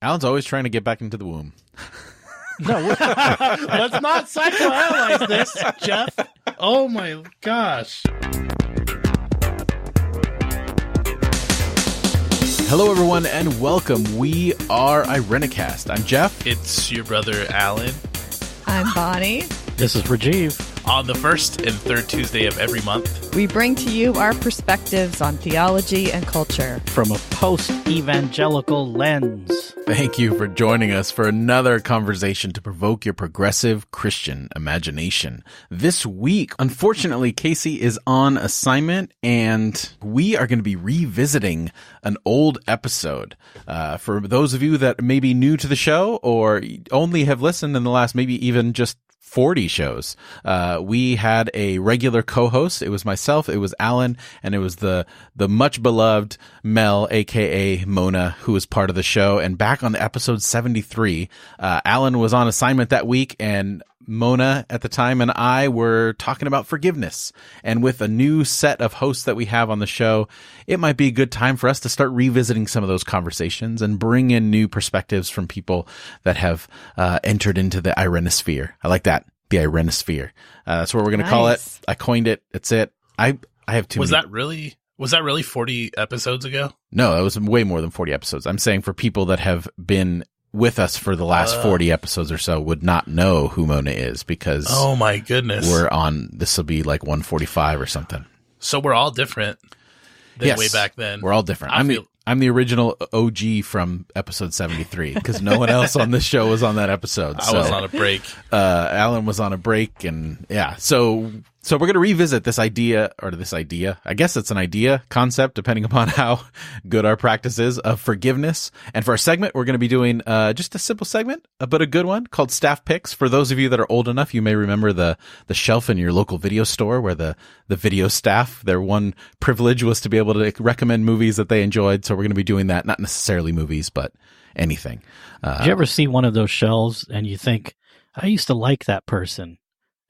Alan's always trying to get back into the womb. No, let's not psychoanalyze this, Jeff. Oh my gosh. Hello, everyone, and welcome. We are Irenicast. I'm Jeff. It's your brother, Alan. I'm Bonnie. This is Rajeev. On the first and third Tuesday of every month, We bring to you our perspectives on theology and culture. From a post-evangelical lens. Thank you for joining us for another conversation to provoke your progressive Christian imagination. This week, unfortunately, Casey is on assignment, and we are going to be revisiting an old episode. For those of you that may be new to the show or only have listened in the last maybe even just 40 shows. We had a regular co-host. It was myself, it was Alan, and it was the much beloved Mel, aka Mona, who was part of the show. And back on episode 73, Alan was on assignment that week, and Mona at the time and I were talking about forgiveness. And with a new set of hosts that we have on the show, it might be a good time for us to start revisiting some of those conversations and bring in new perspectives from people that have entered into the Irenosphere. I like that, the Irenosphere. That's what we're going to call it. I coined it. It's it. I have too many. Was that really 40 episodes ago? No, that was way more than 40 episodes. I'm saying for people that have been with us for the last 40 episodes or so would not know who Mona is because oh my goodness, this will be like 145 or something. So we're all different than way back then. We're all different. I'm the original OG from episode 73 because no one else on this show was on that episode. I was on a break. Alan was on a break, and yeah. So we're going to revisit this idea. I guess it's an idea, concept, depending upon how good our practice is, of forgiveness. And for our segment, we're going to be doing just a simple segment, but a good one called Staff Picks. For those of you that are old enough, you may remember the shelf in your local video store where the video staff, their one privilege was to be able to recommend movies that they enjoyed. So we're going to be doing that, not necessarily movies, but anything. Did you ever see one of those shelves and you think, I used to like that person,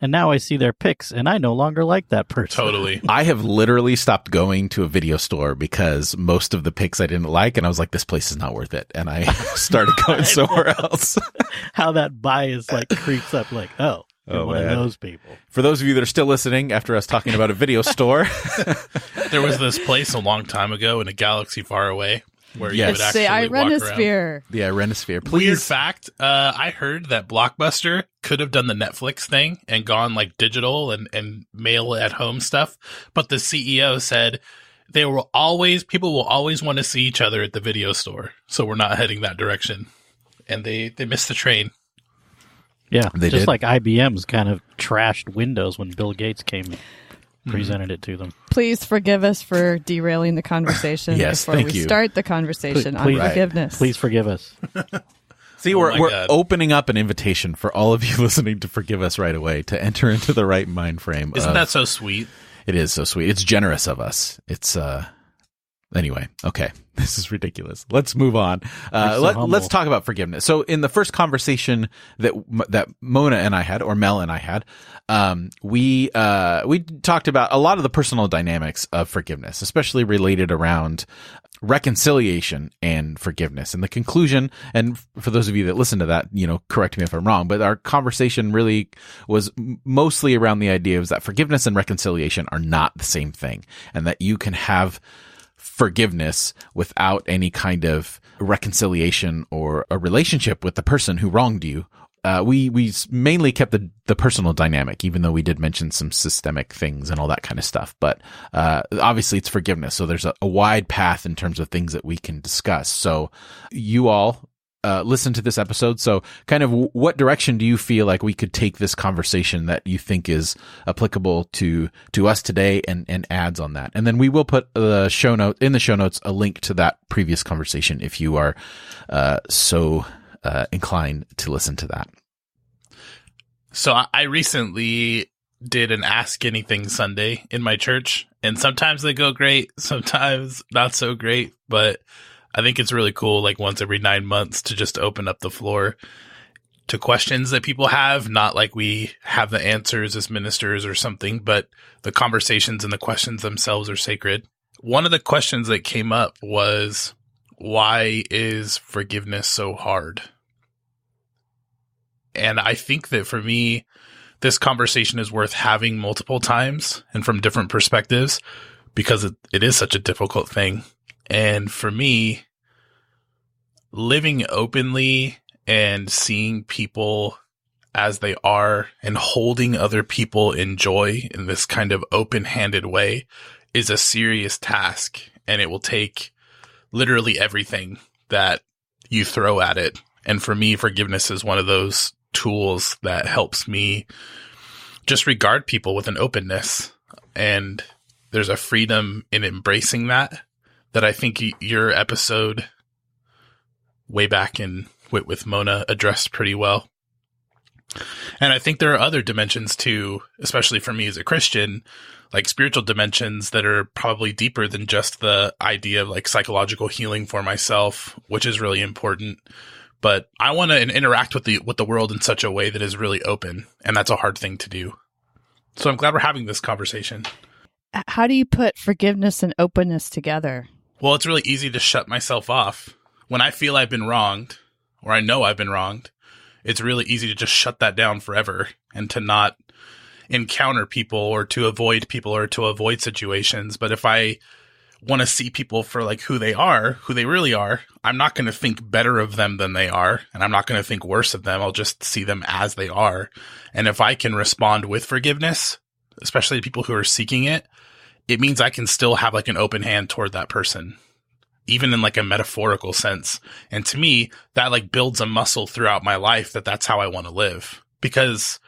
and now I see their pics, and I no longer like that person. Totally. I have literally stopped going to a video store because most of the pics I didn't like, and I was like, this place is not worth it. And I started going somewhere else. How that bias creeps up like, oh, you're one of those people. For those of you that are still listening after us talking about a video store. There was this place a long time ago in a galaxy far away where you would actually the walk Irenosphere. around. The Irenosphere. Please. Weird fact, I heard that Blockbuster could have done the Netflix thing and gone digital and mail at home stuff, but the CEO said people will always want to see each other at the video store, so we're not heading that direction. And they missed the train. Yeah, they just did. like IBM's kind of trashed Windows when Bill Gates presented it to them. Please forgive us for derailing the conversation Yes, before thank we you. start the conversation on Please- forgiveness. Please forgive us. See, Oh we're my God. opening up an invitation for all of you listening to forgive us right away, to enter into the right mind frame. Isn't that so sweet? It is so sweet. It's generous of us. It's, anyway, okay. This is ridiculous. Let's move on. Let's talk about forgiveness. So in the first conversation that Mona and I had, or Mel and I had, we talked about a lot of the personal dynamics of forgiveness, especially related around reconciliation and forgiveness. And the conclusion, and for those of you that listen to that, correct me if I'm wrong, but our conversation really was mostly around the idea is that forgiveness and reconciliation are not the same thing, and that you can have forgiveness without any kind of reconciliation or a relationship with the person who wronged you. We mainly kept the personal dynamic, even though we did mention some systemic things and all that kind of stuff. But obviously it's forgiveness. So there's a wide path in terms of things that we can discuss. So you all listen to this episode. So kind of what direction do you feel like we could take this conversation that you think is applicable to us today, and adds on that? And then we will put in the show notes a link to that previous conversation if you are so inclined to listen to that. So I recently did an Ask Anything Sunday in my church, and sometimes they go great, sometimes not so great, but I think it's really cool, once every 9 months, to just open up the floor to questions that people have, not like we have the answers as ministers or something, but the conversations and the questions themselves are sacred. One of the questions that came up was, why is forgiveness so hard? And I think that for me, this conversation is worth having multiple times and from different perspectives because it is such a difficult thing. And for me, living openly and seeing people as they are and holding other people in joy in this kind of open-handed way is a serious task. And it will take literally everything that you throw at it. And for me, forgiveness is one of those tools that helps me just regard people with an openness. And there's a freedom in embracing that I think your episode way back in with Mona addressed pretty well. And I think there are other dimensions too, especially for me as a Christian, like spiritual dimensions that are probably deeper than just the idea of like psychological healing for myself, which is really important. But I want to interact with the world in such a way that is really open, and that's a hard thing to do. So I'm glad we're having this conversation. How do you put forgiveness and openness together? Well, it's really easy to shut myself off. When I feel I've been wronged, or I know I've been wronged, it's really easy to just shut that down forever and to not encounter people or to avoid people or to avoid situations. But if I want to see people for like who they really are, I'm not going to think better of them than they are. And I'm not going to think worse of them. I'll just see them as they are. And if I can respond with forgiveness, especially people who are seeking it, it means I can still have like an open hand toward that person, even in like a metaphorical sense. And to me, that like builds a muscle throughout my life that's how I want to live, because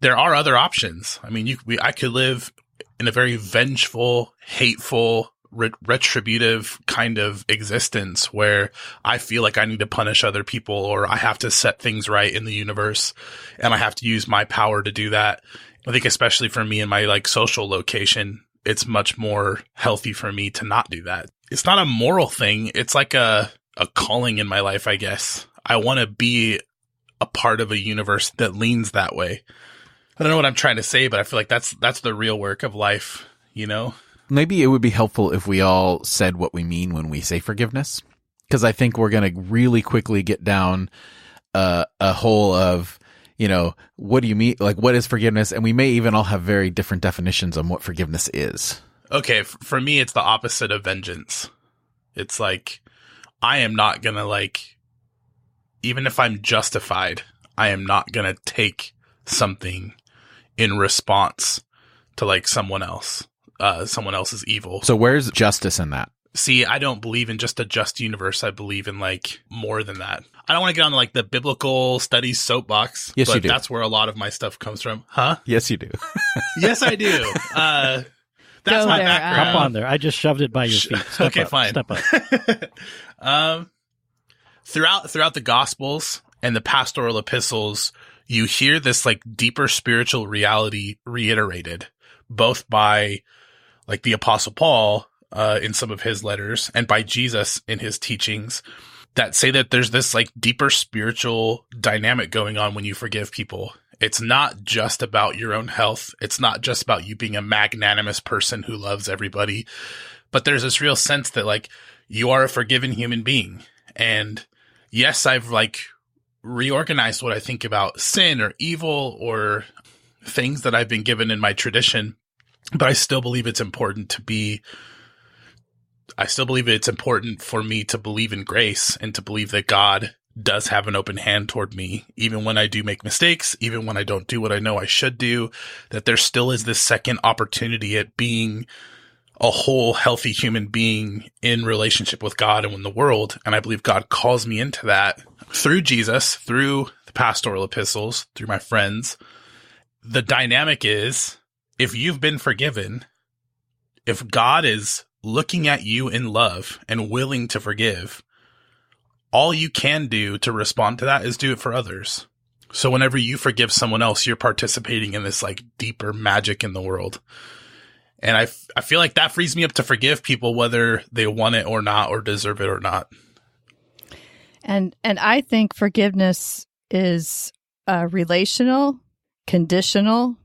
there are other options. I mean, I could live in a very vengeful, hateful, retributive kind of existence where I feel like I need to punish other people or I have to set things right in the universe and I have to use my power to do that. I think especially for me in my like social location, it's much more healthy for me to not do that. It's not a moral thing. It's like a calling in my life, I guess. I want to be a part of a universe that leans that way. I don't know what I'm trying to say, but I feel like that's the real work of life, you know? Maybe it would be helpful if we all said what we mean when we say forgiveness, because I think we're going to really quickly get down a hole of, you know, what do you mean? Like, what is forgiveness? And we may even all have very different definitions on what forgiveness is. Okay, for me, it's the opposite of vengeance. It's like, I am not going to like, even if I'm justified, I am not going to take something in response to like someone else's evil. So where's justice in that? See, I don't believe in just a just universe. I believe in like more than that. I don't want to get on like the biblical studies soapbox. Yes, but you do. That's where a lot of my stuff comes from. Huh? Yes, you do. Yes, I do. That's my background. Hop on there. I just shoved it by your feet. Step up. Fine. Step up. Throughout the Gospels and the pastoral epistles, you hear this like deeper spiritual reality reiterated, both by like the Apostle Paul in some of his letters and by Jesus in his teachings, that say that there's this like deeper spiritual dynamic going on when you forgive people. It's not just about your own health. It's not just about you being a magnanimous person who loves everybody, but there's this real sense that like you are a forgiven human being. And yes, I've like reorganized what I think about sin or evil or things that I've been given in my tradition, but I still believe it's important for me to believe in grace and to believe that God does have an open hand toward me, even when I do make mistakes, even when I don't do what I know I should do, that there still is this second opportunity at being a whole, healthy human being in relationship with God and with the world. And I believe God calls me into that through Jesus, through the pastoral epistles, through my friends. The dynamic is, if you've been forgiven, if God is looking at you in love and willing to forgive, all you can do to respond to that is do it for others. So whenever you forgive someone else, you're participating in this like deeper magic in the world. And I feel like that frees me up to forgive people, whether they want it or not, or deserve it or not. And I think forgiveness is relational, conditional.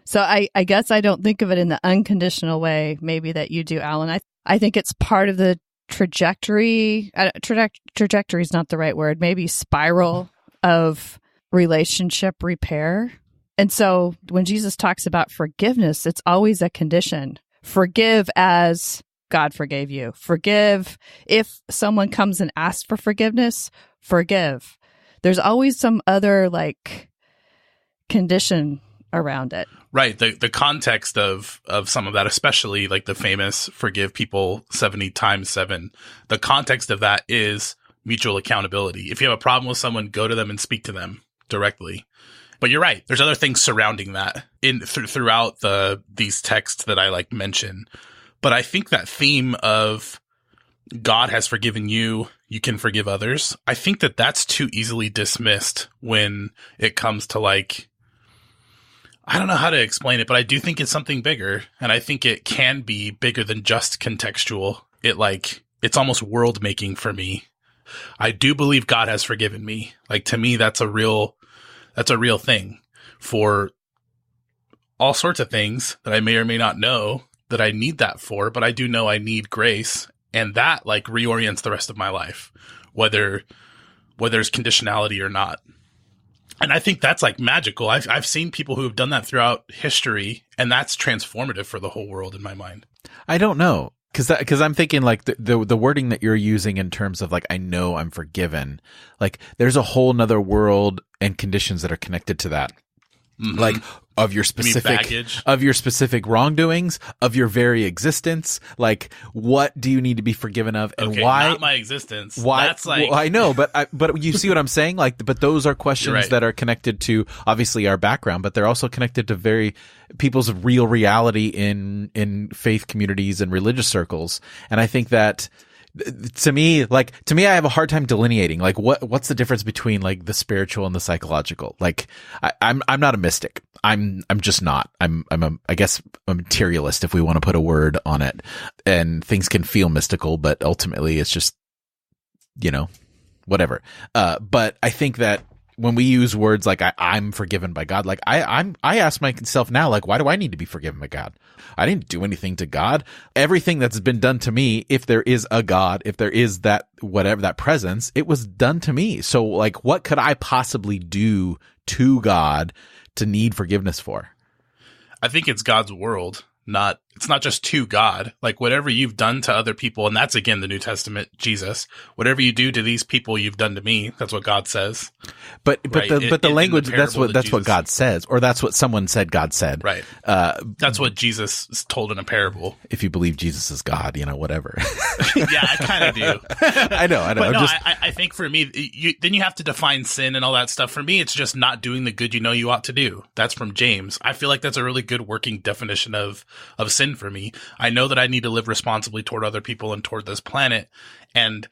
So I guess I don't think of it in the unconditional way, maybe that you do, Alan. I think it's part of the trajectory is not the right word, maybe spiral of relationship repair. And so when Jesus talks about forgiveness, it's always a condition. Forgive as God forgave you. Forgive if someone comes and asks for forgiveness, forgive. There's always some other condition around it. Right. The context of some of that, especially like the famous forgive people 70 times 7, the context of that is mutual accountability. If you have a problem with someone, go to them and speak to them directly. But you're right. There's other things surrounding that throughout these texts that I mention. But I think that theme of God has forgiven you, you can forgive others. I think that that's too easily dismissed when it comes to I don't know how to explain it, but I do think it's something bigger. And I think it can be bigger than just contextual. It's almost world making for me. I do believe God has forgiven me. To me, that's a real thing for all sorts of things that I may or may not know that I need that for, but I do know I need grace, and that reorients the rest of my life, whether it's conditionality or not. And I think that's magical. I've seen people who have done that throughout history, and that's transformative for the whole world in my mind. I don't know. Because I'm thinking the wording that you're using in terms of I know I'm forgiven, there's a whole nother world and conditions that are connected to that. Mm-hmm. Of your specific wrongdoings, of your very existence. What do you need to be forgiven of, and why? Not my existence. Why? That's well, I know, but you see what I'm saying? But those are questions that are connected to obviously our background, but they're also connected to people's real reality in faith communities and religious circles. And I think that to me, I have a hard time delineating what's the difference between the spiritual and the psychological. I'm not a mystic. I'm just not. I guess a materialist, if we want to put a word on it. And things can feel mystical, but ultimately it's just, whatever. But I think that when we use words I'm forgiven by God, I ask myself now, why do I need to be forgiven by God? I didn't do anything to God. Everything that's been done to me, if there is a God, if there is that, whatever, that presence, it was done to me. So what could I possibly do to God to need forgiveness for? I think it's God's world. It's not just to God. Whatever you've done to other people, and that's again the New Testament, Jesus. Whatever you do to these people, you've done to me. That's what God says. But the language, that's what God says, or that's what someone said God said. Right. That's what Jesus told in a parable. If you believe Jesus is God, whatever. Yeah, I kind of do. I know. But I think for me, then you have to define sin and all that stuff. For me, it's just not doing the good you ought to do. That's from James. I feel like that's a really good working definition of sin for me. I know that I need to live responsibly toward other people and toward this planet. And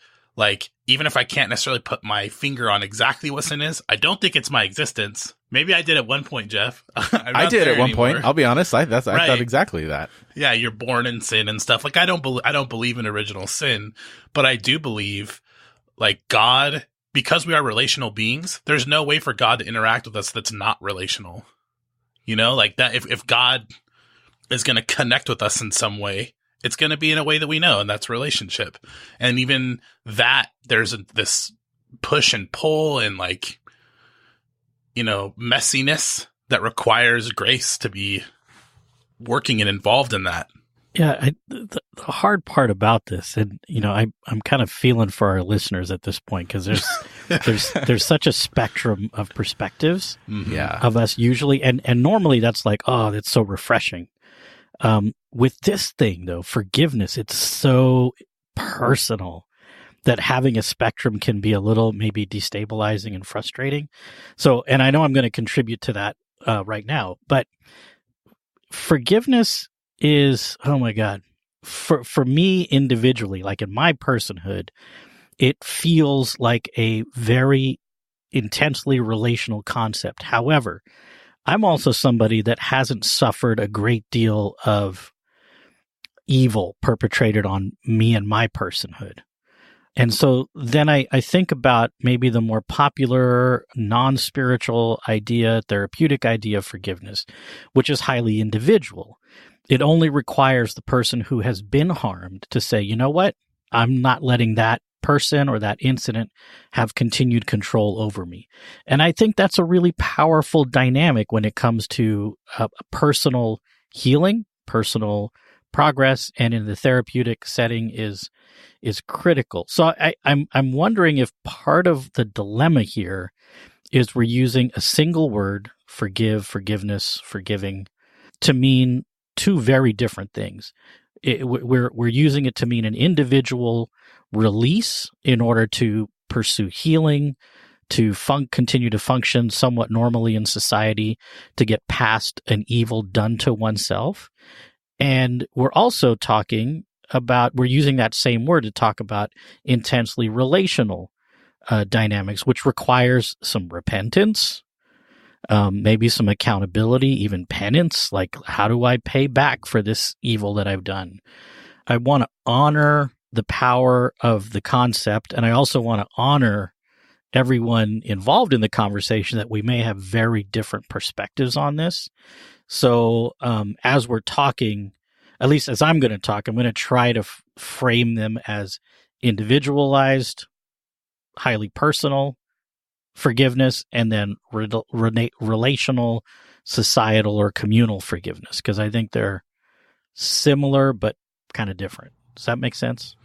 even if I can't necessarily put my finger on exactly what sin is, I don't think it's my existence. Maybe I did at one point, Jeff. I did at one point. I'll be honest. I thought exactly that. Yeah. You're born in sin and stuff. I don't believe in original sin, but I do believe God, because we are relational beings, there's no way for God to interact with us that's not relational. That if God is going to connect with us in some way, it's going to be in a way that we know, and that's relationship. And even that, there's this push and pull and messiness that requires grace to be working and involved in that. Yeah, the hard part about this, and I'm kind of feeling for our listeners at this point, because there's such a spectrum of perspectives of us usually, and normally that's that's so refreshing. With this thing though, forgiveness, it's so personal that having a spectrum can be a little maybe destabilizing and frustrating. So, and I know I'm going to contribute to that right now, but forgiveness is, oh my God, for me individually, in my personhood, it feels like a very intensely relational concept. However, I'm also somebody that hasn't suffered a great deal of evil perpetrated on me and my personhood. And so then I think about maybe the more popular, non-spiritual idea, therapeutic idea of forgiveness, which is highly individual. It only requires the person who has been harmed to say, you know what? I'm not letting that person or that incident have continued control over me. And I think that's a really powerful dynamic when it comes to personal healing, personal progress, and in the therapeutic setting is critical. So I'm wondering if part of the dilemma here is we're using a single word, forgive, forgiveness, forgiving, to mean two very different things. We're using it to mean an individual release in order to pursue healing, to continue to function somewhat normally in society, to get past an evil done to oneself. And we're also talking about, we're using that same word to talk about intensely relational dynamics, which requires some repentance, maybe some accountability, even penance. Like, how do I pay back for this evil that I've done? I want to honor the power of the concept, and I also want to honor everyone involved in the conversation that we may have very different perspectives on this. So as we're talking, at least as I'm going to talk, I'm going to try to frame them as individualized, highly personal forgiveness, and then relational, societal, or communal forgiveness, because I think they're similar but kind of different. Does that make sense?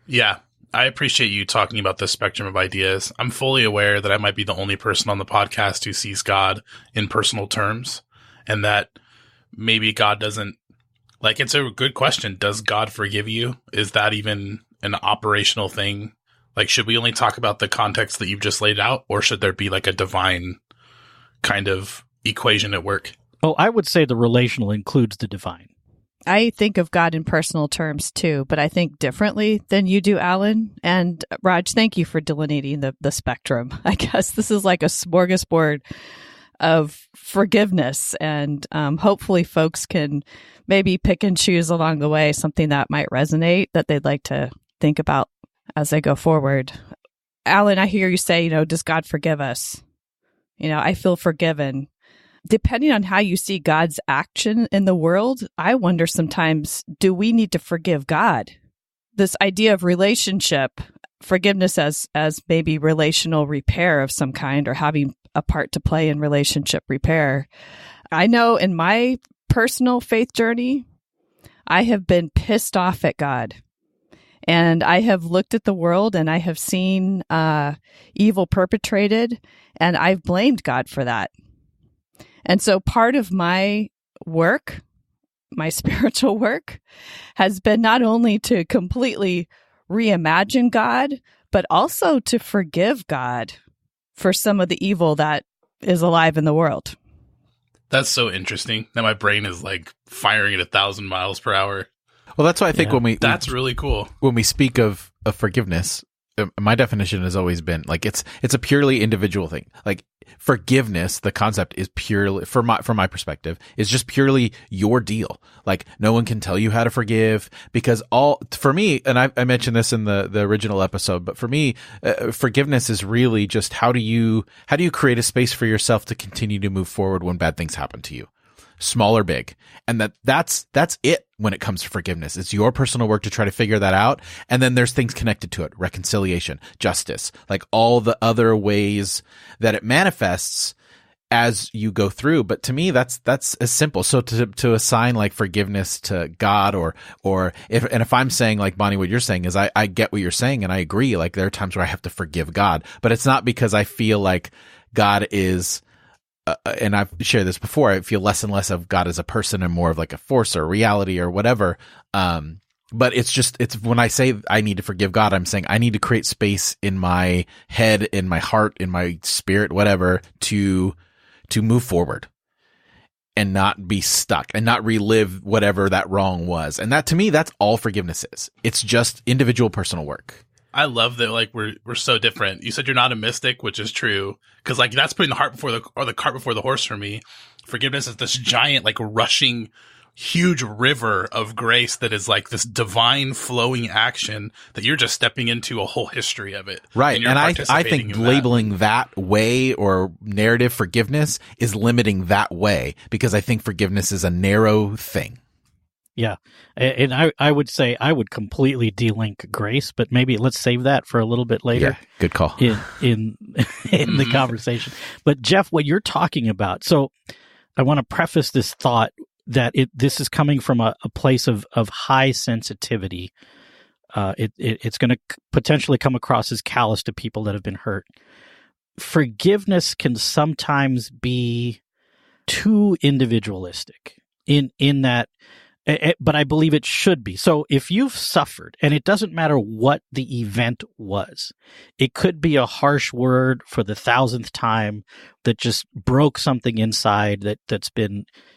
Yeah. I appreciate you talking about this spectrum of ideas. I'm fully aware that I might be the only person on the podcast who sees God in personal terms, and that maybe God doesn't, like, it's a good question. Does God forgive you? Is that even an operational thing? Like, should we only talk about the context that you've just laid out, or should there be like a divine kind of equation at work? Oh, I would say the relational includes the divine. I think of God in personal terms too, but I think differently than you do, Alan. And Raj, thank you for delineating the spectrum. I guess this is like a smorgasbord of forgiveness, and hopefully folks can maybe pick and choose along the way something that might resonate that they'd like to think about as they go forward. Alan, I hear you say, does God forgive us? I feel forgiven. Depending on how you see God's action in the world, I wonder sometimes, do we need to forgive God? This idea of relationship, forgiveness as maybe relational repair of some kind, or having a part to play in relationship repair. I know in my personal faith journey, I have been pissed off at God. And I have looked at the world and I have seen evil perpetrated, and I've blamed God for that. And so part of my work, my spiritual work, has been not only to completely reimagine God, but also to forgive God for some of the evil that is alive in the world. That's so interesting. Now my brain is like firing at 1,000 miles per hour. Well, that's why I think that's really cool. When we speak of forgiveness, my definition has always been like it's a purely individual thing. Like, forgiveness, the concept is purely, from my perspective, is just purely your deal. Like, no one can tell you how to forgive, because for me, and I mentioned this in the original episode, but for me, forgiveness is really just how do you create a space for yourself to continue to move forward when bad things happen to you, small or big. And that's it when it comes to forgiveness. It's your personal work to try to figure that out. And then there's things connected to it: reconciliation, justice, like all the other ways that it manifests as you go through. But to me, that's as simple. So to assign like forgiveness to God, or if I'm saying, like, Bonnie, what you're saying is I get what you're saying, and I agree. Like, there are times where I have to forgive God, but it's not because I feel like God is, and I've shared this before, I feel less and less of God as a person and more of like a force or reality or whatever. But it's when I say I need to forgive God, I'm saying I need to create space in my head, in my heart, in my spirit, whatever, to move forward and not be stuck and not relive whatever that wrong was. And that, to me, that's all forgiveness is. It's just individual personal work. I love that, like, we're so different. You said you're not a mystic, which is true, because, like, that's putting the cart before the horse for me. Forgiveness is this giant, like, rushing, huge river of grace that is like this divine flowing action that you're just stepping into a whole history of it. Right. And I think labeling that way or narrative forgiveness is limiting that way, because I think forgiveness is a narrow thing. Yeah. And I would say I would completely delink grace, but maybe let's save that for a little bit later. Yeah, good call. In the conversation. But Jeff, what you're talking about, so I want to preface this thought that this is coming from a place of high sensitivity. It's going to potentially come across as callous to people that have been hurt. Forgiveness can sometimes be too individualistic in that, but I believe it should be. So if you've suffered, and it doesn't matter what the event was, it could be a harsh word for the 1,000th time that just broke something inside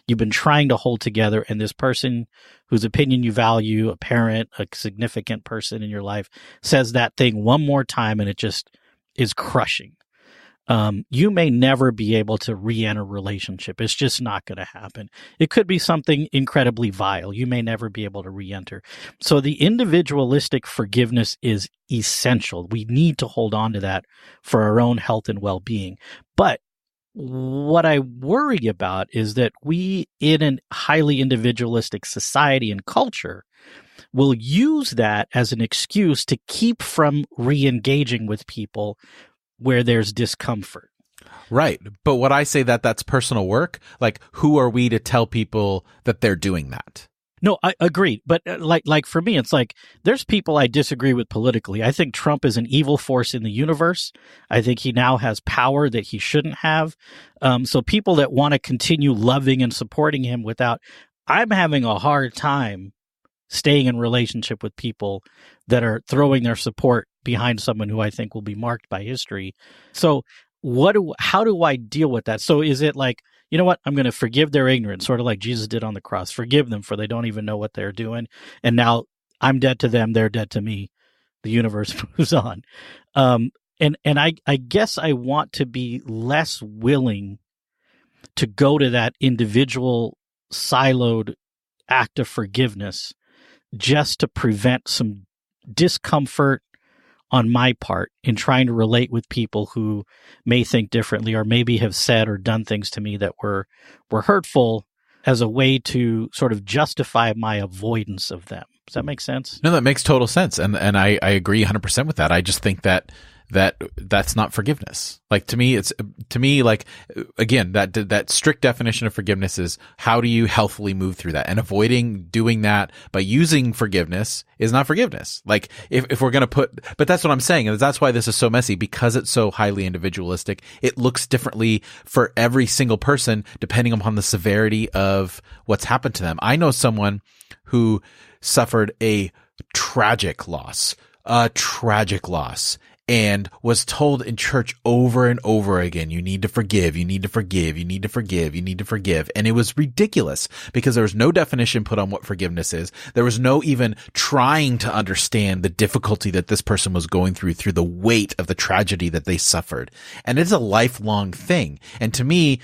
you've been trying to hold together, and this person whose opinion you value, a parent, a significant person in your life, says that thing one more time and it just is crushing. You may never be able to re-enter a relationship. It's just not going to happen. It could be something incredibly vile. You may never be able to re-enter. So the individualistic forgiveness is essential. We need to hold on to that for our own health and well-being. But what I worry about is that we, in a highly individualistic society and culture, will use that as an excuse to keep from re-engaging with people where there's discomfort. Right. But what I say that's personal work, like, who are we to tell people that they're doing that? No, I agree. But like for me, it's like there's people I disagree with politically. I think Trump is an evil force in the universe. I think he now has power that he shouldn't have. So people that want to continue loving and supporting him I'm having a hard time staying in relationship with people that are throwing their support behind someone who I think will be marked by history. So how do I deal with that? So is it like, you know what, I'm going to forgive their ignorance, sort of like Jesus did on the cross, forgive them for they don't even know what they're doing. And now I'm dead to them, they're dead to me. The universe moves on. And I guess I want to be less willing to go to that individual siloed act of forgiveness just to prevent some discomfort on my part in trying to relate with people who may think differently or maybe have said or done things to me that were hurtful, as a way to sort of justify my avoidance of them. Does that make sense? No, that makes total sense. And I agree 100% with that. I just think that's not forgiveness. Like, to me, like, again, that strict definition of forgiveness is how do you healthily move through that, and avoiding doing that by using forgiveness is not forgiveness. Like, if we're going to but that's what I'm saying. And that's why this is so messy, because it's so highly individualistic. It looks differently for every single person depending upon the severity of what's happened to them. I know someone who suffered a tragic loss, and was told in church over and over again, you need to forgive, you need to forgive, you need to forgive, you need to forgive. And it was ridiculous because there was no definition put on what forgiveness is. There was no even trying to understand the difficulty that this person was going through the weight of the tragedy that they suffered. And it's a lifelong thing. And to me,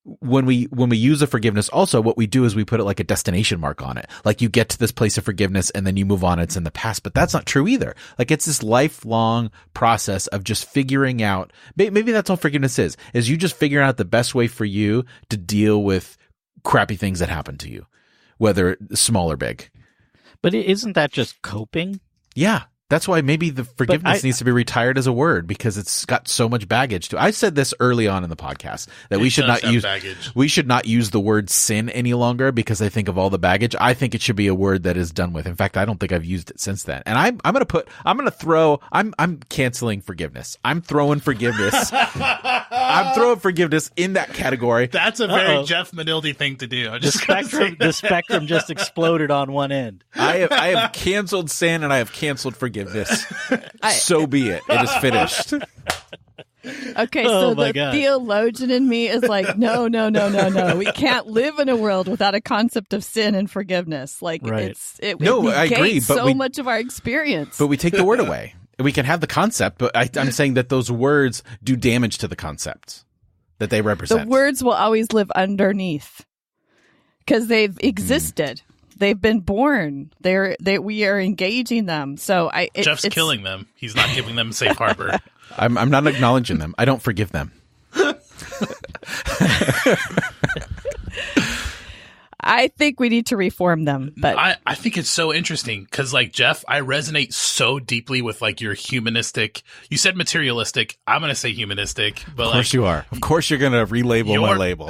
when we use the forgiveness, also what we do is we put it like a destination mark on it. Like, you get to this place of forgiveness and then you move on. It's in the past, but that's not true either. Like, it's this lifelong process of just figuring out, maybe that's all forgiveness is you just figuring out the best way for you to deal with crappy things that happen to you, whether small or big. But isn't that just coping? Yeah. That's why maybe the forgiveness needs to be retired as a word, because it's got so much baggage to it. I said this early on in the podcast that we should not use the word sin any longer, because I think of all the baggage. I think it should be a word that is done with. In fact, I don't think I've used it since then. And I'm canceling forgiveness. I'm throwing forgiveness. I'm throwing forgiveness in that category. That's a very Jeff Manildi thing to do. The spectrum just exploded on one end. I have canceled sin and I have canceled forgiveness. So be it. It is finished. Okay, so the theologian in me is like, no. We can't live in a world without a concept of sin and forgiveness. Like, right. I agree. But much of our experience. But we take the word away. We can have the concept, but I'm saying that those words do damage to the concept that they represent. The words will always live underneath because they've existed. They've been born. We are engaging them. So Jeff's killing them. He's not giving them safe harbor. I'm not acknowledging them. I don't forgive them. I think we need to reform them. But I think it's so interesting because, like, Jeff, I resonate so deeply with, like, your humanistic. You said materialistic. I'm going to say humanistic. But of course you are. Of course you're going to relabel my label.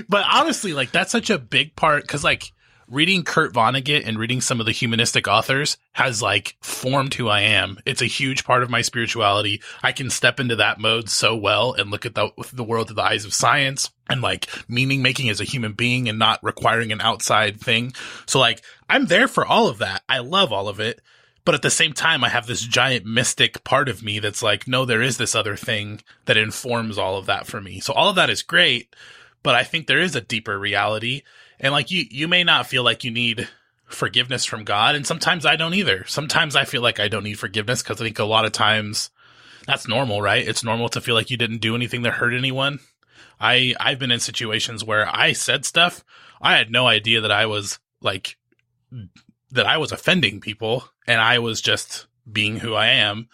But honestly, like, that's such a big part because, like, reading Kurt Vonnegut and reading some of the humanistic authors has, like, formed who I am. It's a huge part of my spirituality. I can step into that mode so well and look at the world through the eyes of science and, like, meaning making as a human being and not requiring an outside thing. So, like, I'm there for all of that. I love all of it. But at the same time, I have this giant mystic part of me that's like, no, there is this other thing that informs all of that for me. So all of that is great, but I think there is a deeper reality. And, like, you may not feel like you need forgiveness from God. And sometimes I don't either. Sometimes I feel like I don't need forgiveness because I think a lot of times that's normal, right? It's normal to feel like you didn't do anything that hurt anyone. I've been in situations where I said stuff. I had no idea that I was offending people, and I was just being who I am.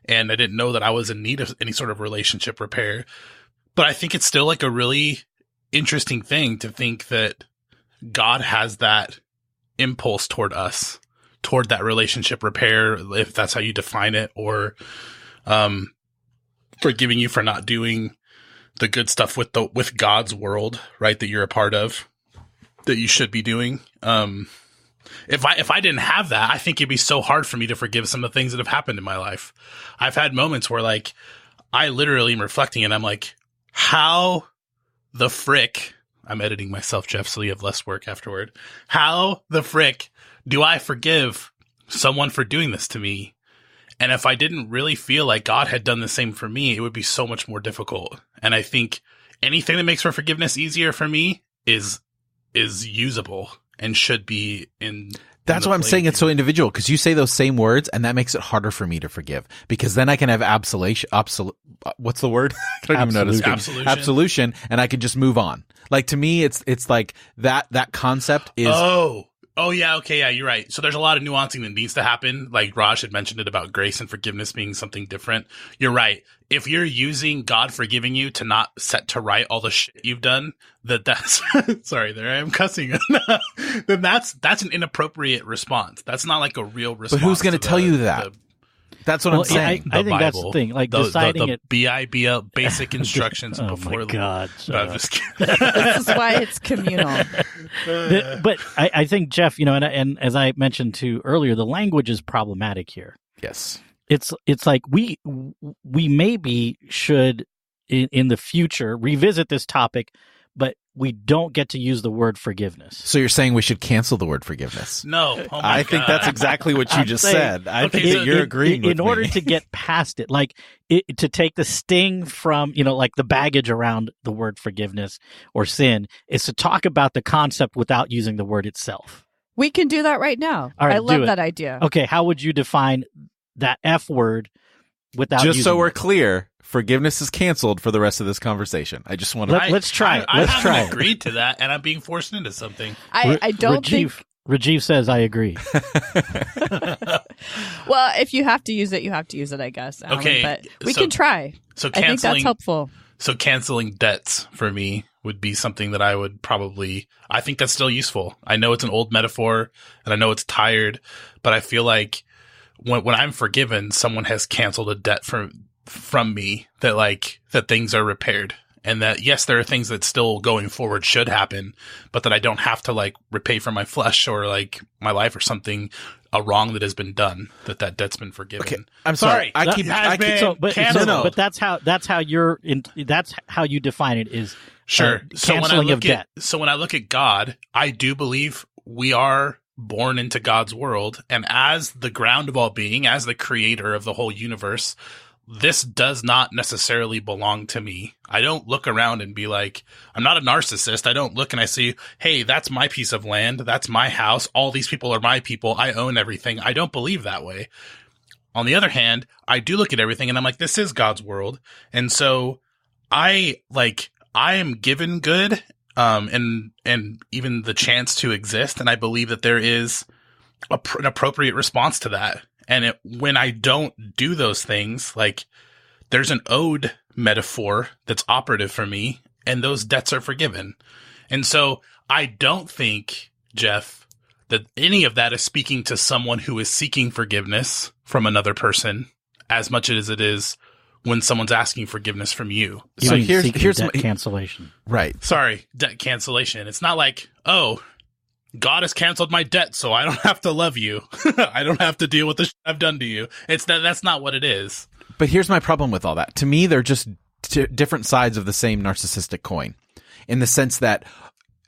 And I didn't know that I was in need of any sort of relationship repair. But I think it's still, like, a really interesting thing to think that God has that impulse toward us, toward that relationship repair, if that's how you define it, or forgiving you for not doing the good stuff with God's world, right, that you're a part of, that you should be doing. If I didn't have that, I think it'd be so hard for me to forgive some of the things that have happened in my life. I've had moments where, like, I literally am reflecting and I'm like, how the frick, I'm editing myself, Jeff, so you have less work afterward. How the frick do I forgive someone for doing this to me? And if I didn't really feel like God had done the same for me, it would be so much more difficult. And I think anything that makes for forgiveness easier for me is usable and should be in. That's why I'm saying it's so individual, because you say those same words and that makes it harder for me to forgive, because then I can have what's the word? I don't even know how to speak. Absolution. And I can just move on. Like, to me, it's like that concept is. Oh, yeah. Okay. Yeah, you're right. So there's a lot of nuancing that needs to happen. Like Raj had mentioned it about grace and forgiveness being something different. You're right. If you're using God forgiving you to not set to right all the shit you've done, that's sorry, there I am cussing. Then that's an inappropriate response. That's not like a real response. But who's going to tell you that? That's what I'm saying. I think that's the thing. Like, deciding the BIBL basic instructions before. Oh my God! No, I'm just kidding. This is why it's communal. But I think, Jeff, and as I mentioned too earlier, the language is problematic here. Yes, it's like we maybe should in the future revisit this topic, but we don't get to use the word forgiveness. So you're saying we should cancel the word forgiveness? No. Oh I think that's exactly what you just said. I think that you're agreeing with me. In order to get past it, like to take the sting from, like the baggage around the word forgiveness or sin, is to talk about the concept without using the word itself. We can do that right now. All right, I love that idea. Okay, how would you define that F word without just using so we're it? Clear? Forgiveness is canceled for the rest of this conversation. I just want to. Let's try it. Let's try haven't agreed to that, and I'm being forced into something. I don't think. Rajeev says I agree. Well, if you have to use it, you have to use it, I guess. Alan, Okay, but we can try. So I think that's helpful. So canceling debts for me would be something that I would probably. I think that's still useful. I know it's an old metaphor, and I know it's tired, but I feel like when I'm forgiven, someone has canceled a debt from me, that things are repaired, and that yes, there are things that still going forward should happen, but that I don't have to like repay for my flesh or like my life or something, a wrong that has been done, that debt's been forgiven. Okay, I'm sorry. But that's how you define it is sure. Canceling of debt. So when I look at God, I do believe we are born into God's world, and as the ground of all being, as the creator of the whole universe, this does not necessarily belong to me. I don't look around and be like, I'm not a narcissist. I don't look and I see, hey, that's my piece of land. That's my house. All these people are my people. I own everything. I don't believe that way. On the other hand, I do look at everything and I'm like, this is God's world. And so I am given good, and even the chance to exist. And I believe that there is an appropriate response to that. And when I don't do those things, like there's an owed metaphor that's operative for me, and those debts are forgiven. And so I don't think, Jeff, that any of that is speaking to someone who is seeking forgiveness from another person as much as it is when someone's asking forgiveness from you. So here's debt cancellation. Right. Sorry, debt cancellation. It's not like, oh, God has canceled my debt, so I don't have to love you. I don't have to deal with the shit I've done to you. That's not what it is. But here's my problem with all that. To me, they're just different sides of the same narcissistic coin, in the sense that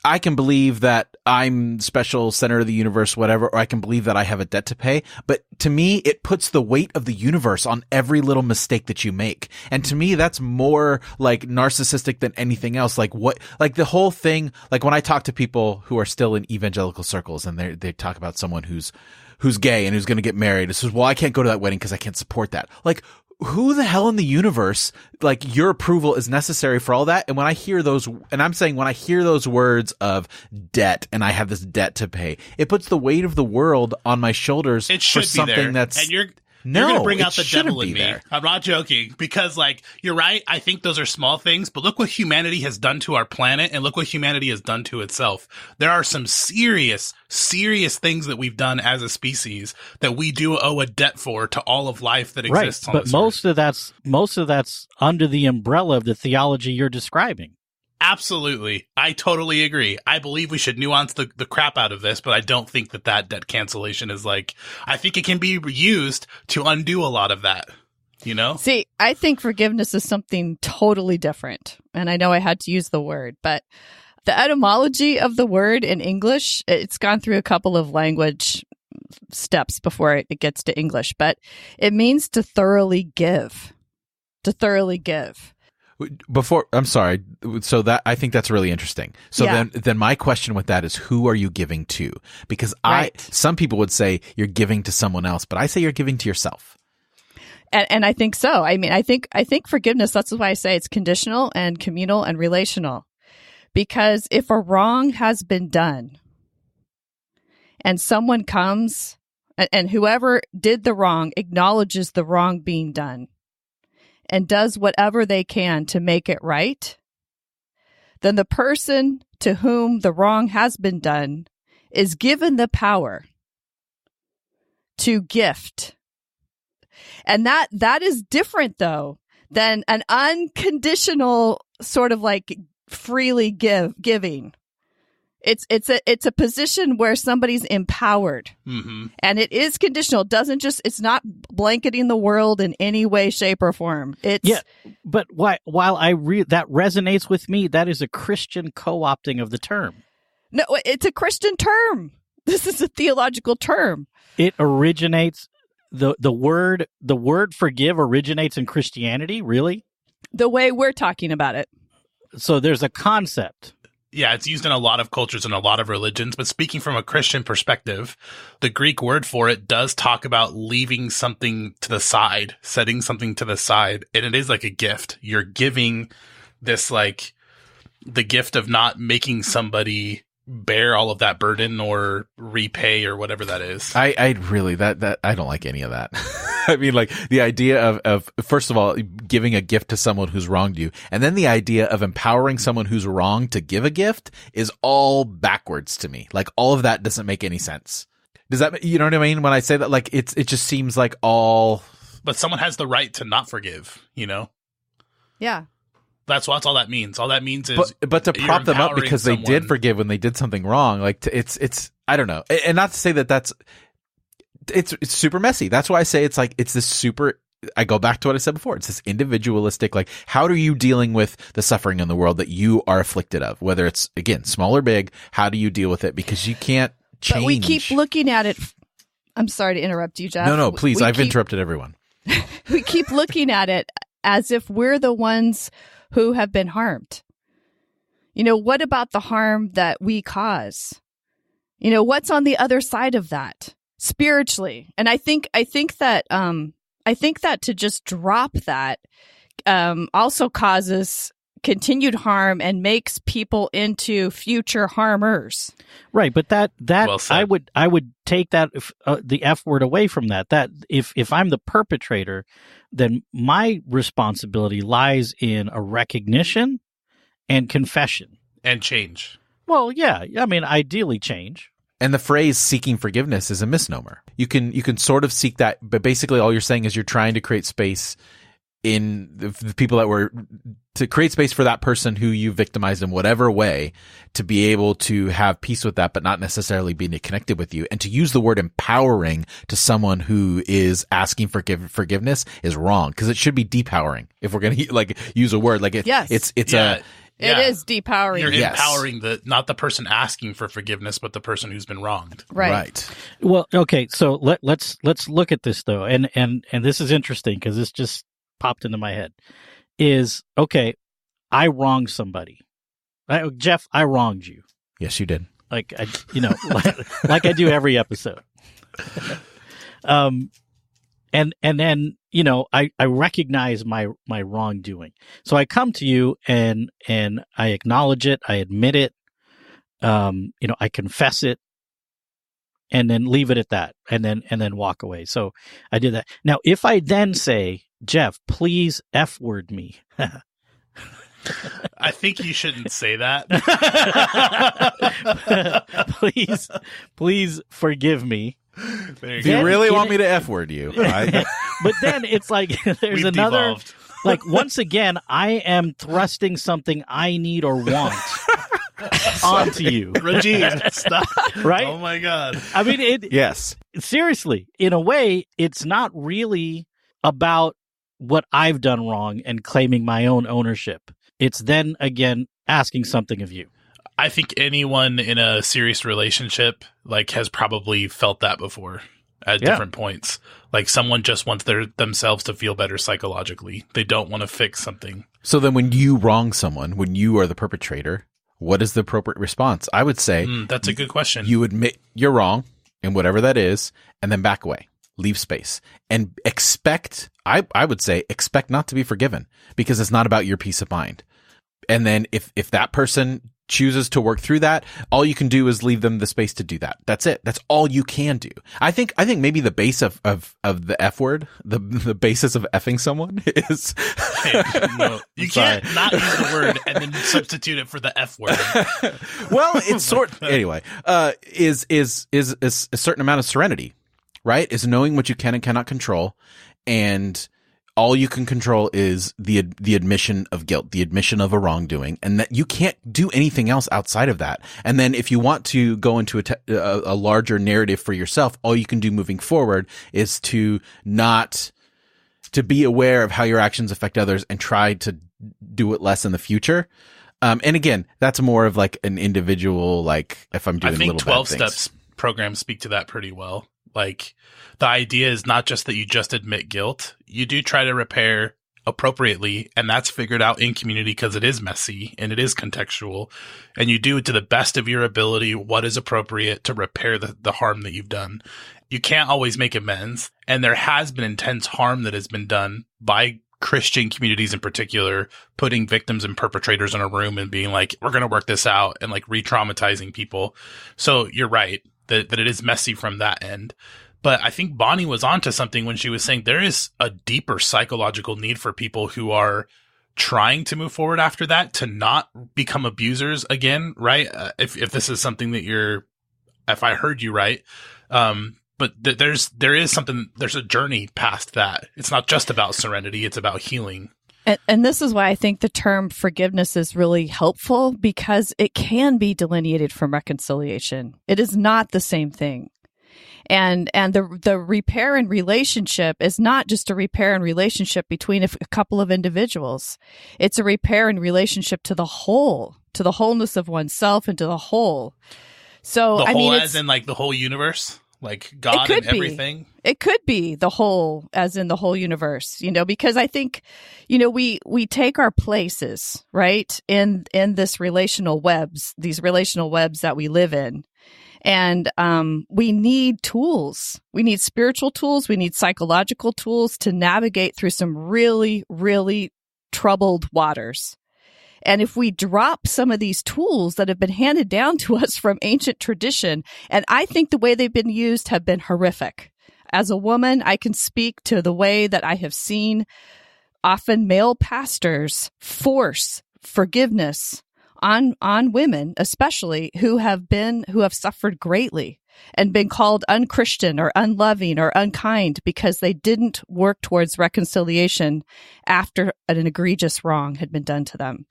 I can believe that I'm special, center of the universe, whatever, or I can believe that I have a debt to pay. But to me, it puts the weight of the universe on every little mistake that you make. And to me, that's more like narcissistic than anything else. Like the whole thing, like when I talk to people who are still in evangelical circles and they talk about someone who's gay and who's going to get married. It says, well, I can't go to that wedding because I can't support that. Like, who the hell in the universe, like, your approval is necessary for all that? And when I hear those, and I'm saying when I hear those words of debt and I have this debt to pay, it puts the weight of the world on my shoulders. It should for something be there. That's, and you're no, going to bring out the devil in me. There. I'm not joking, because, like, you're right. I think those are small things, but look what humanity has done to our planet, and look what humanity has done to itself. There are some serious things that we've done as a species that we do owe a debt for to all of life that exists on but this earth. Most of that's under the umbrella of the theology you're describing. Absolutely. I totally agree. I believe we should nuance the crap out of this, but I don't think that debt cancellation is like, I think it can be used to undo a lot of that, you know? See, I think forgiveness is something totally different. And I know I had to use the word, but the etymology of the word in English, it's gone through a couple of language steps before it gets to English, but it means to thoroughly give. To thoroughly give. I'm sorry. So that, I think that's really interesting. So then my question with that is, who are you giving to? Because some people would say you're giving to someone else, but I say you're giving to yourself. And I think so. I mean, I think forgiveness, that's why I say it's conditional and communal and relational. Because if a wrong has been done and someone comes and whoever did the wrong acknowledges the wrong being done and does whatever they can to make it right, then the person to whom the wrong has been done is given the power to gift. And that is different, though, than an unconditional sort of like freely giving. It's a position where somebody's empowered, and it is conditional. It's not blanketing the world in any way, shape, or form. But while that resonates with me, that is a Christian co-opting of the term. No, it's a Christian term. This is a theological term. It originates the word forgive originates in Christianity. Really, the way we're talking about it. So there's a concept. Yeah, it's used in a lot of cultures and a lot of religions, but speaking from a Christian perspective, the Greek word for it does talk about leaving something to the side, setting something to the side, and it is like a gift. You're giving this, like, the gift of not making somebody bear all of that burden or repay or whatever that is. I really, that I don't like any of that. I mean, like, the idea of first of all, giving a gift to someone who's wronged you, and then the idea of empowering someone who's wrong to give a gift is all backwards to me. Like, all of that doesn't make any sense. Does that, you know what I mean? When I say that, like, it just seems like all. But someone has the right to not forgive, you know? Yeah. That's all that means. All that means is, but to prop them up because they did forgive when they did something wrong, like, it's I don't know, and not to say that it's super messy. That's why I say it's like, it's this super. I go back to what I said before. It's this individualistic, like, how are you dealing with the suffering in the world that you are afflicted of? Whether it's, again, small or big, how do you deal with it? Because you can't change. But we keep looking at it. I'm sorry to interrupt you, Jeff. No, please. I've interrupted everyone. We keep looking at it as if we're the ones who have been harmed. You know, what about the harm that we cause? You know, what's on the other side of that spiritually? And I think that to just drop that also causes continued harm and makes people into future harmers. Right, but that well, I would take that the F word away from that. That if I'm the perpetrator, then my responsibility lies in a recognition and confession and change. Well, yeah. I mean, ideally change. And the phrase seeking forgiveness is a misnomer. You can sort of seek that, but basically all you're saying is you're trying to create space in the people to create space for that person who you victimized in whatever way, to be able to have peace with that, but not necessarily being connected with you. And to use the word empowering to someone who is asking for forgiveness is wrong, because it should be depowering. If we're going to use a word like it, It is depowering. You're empowering not the person asking for forgiveness, but the person who's been wronged. Right. Well, okay. So let's look at this though, and this is interesting because this just popped into my head. Is okay. I wronged somebody. Jeff, I wronged you. Yes, you did. Like like I do every episode. And then, I recognize my wrongdoing. So I come to you and I acknowledge it. I admit it. I confess it, and then leave it at that, and then walk away. So I did that. Now, if I then say, Jeff, please F-word me. I think you shouldn't say that. Please forgive me. If you really want me to F-word you. But then it's like there's another devolved. Like, once again, I am thrusting something I need or want onto you. Rajeev, stop. Right? Oh my God. I mean, yes. Seriously, in a way, it's not really about what I've done wrong and claiming my own ownership. It's then, again, asking something of you. I think anyone in a serious relationship has probably felt that before at different points. Like, someone just wants themselves to feel better psychologically. They don't want to fix something. So then when you wrong someone, when you are the perpetrator, what is the appropriate response? I would say that's a good question. You admit you're wrong in whatever that is, and then back away. Leave space and expect not to be forgiven, because it's not about your peace of mind. And then if that person chooses to work through that, all you can do is leave them the space to do that. That's it. That's all you can do. I think maybe the base of the F word, the basis of effing someone is no, you can't not use the word and then substitute it for the F word. Well, it's anyway, is a certain amount of serenity, right? Is knowing what you can and cannot control, and all you can control is the admission of guilt, the admission of a wrongdoing, and that you can't do anything else outside of that. And then if you want to go into a larger narrative for yourself, all you can do moving forward is to be aware of how your actions affect others and try to do it less in the future. And again, that's more of like an individual, like if I'm doing little bad things. I think 12 steps programs speak to that pretty well. Like, the idea is not just that you just admit guilt. You do try to repair appropriately, and that's figured out in community because it is messy and it is contextual. And you do it to the best of your ability, what is appropriate to repair the harm that you've done. You can't always make amends, and there has been intense harm that has been done by Christian communities in particular, putting victims and perpetrators in a room and being like, we're going to work this out, and like re-traumatizing people. So you're right that it is messy from that end. But I think Bonnie was onto something when she was saying there is a deeper psychological need for people who are trying to move forward after that to not become abusers again, right? If this is something that if I heard you right, but there's a journey past that. It's not just about serenity; it's about healing. And this is why I think the term forgiveness is really helpful, because it can be delineated from reconciliation. It is not the same thing. And the repair in relationship is not just a repair in relationship between a couple of individuals. It's a repair in relationship to the whole, to the wholeness of oneself and to the whole. So the whole, as in like the whole universe, like God and everything. It could be the whole, as in the whole universe, because I think, we take our places, right, in this relational webs, these relational webs that we live in. And we need tools. We need spiritual tools. We need psychological tools to navigate through some really, really troubled waters. And if we drop some of these tools that have been handed down to us from ancient tradition, and I think the way they've been used have been horrific. As a woman, I can speak to the way that I have seen often male pastors force forgiveness on women, especially who have suffered greatly and been called unchristian or unloving or unkind because they didn't work towards reconciliation after an egregious wrong had been done to them.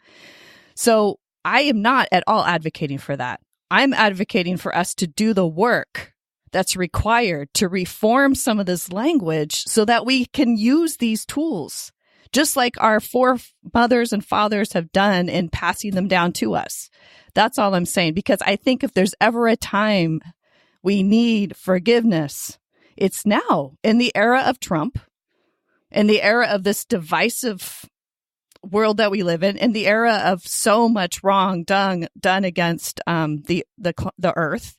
So I am not at all advocating for that. I'm advocating for us to do the work that's required to reform some of this language so that we can use these tools, just like our foremothers and fathers have done in passing them down to us. That's all I'm saying, because I think if there's ever a time we need forgiveness, it's now, in the era of Trump, in the era of this divisive world that we live in the era of so much wrong done against the earth.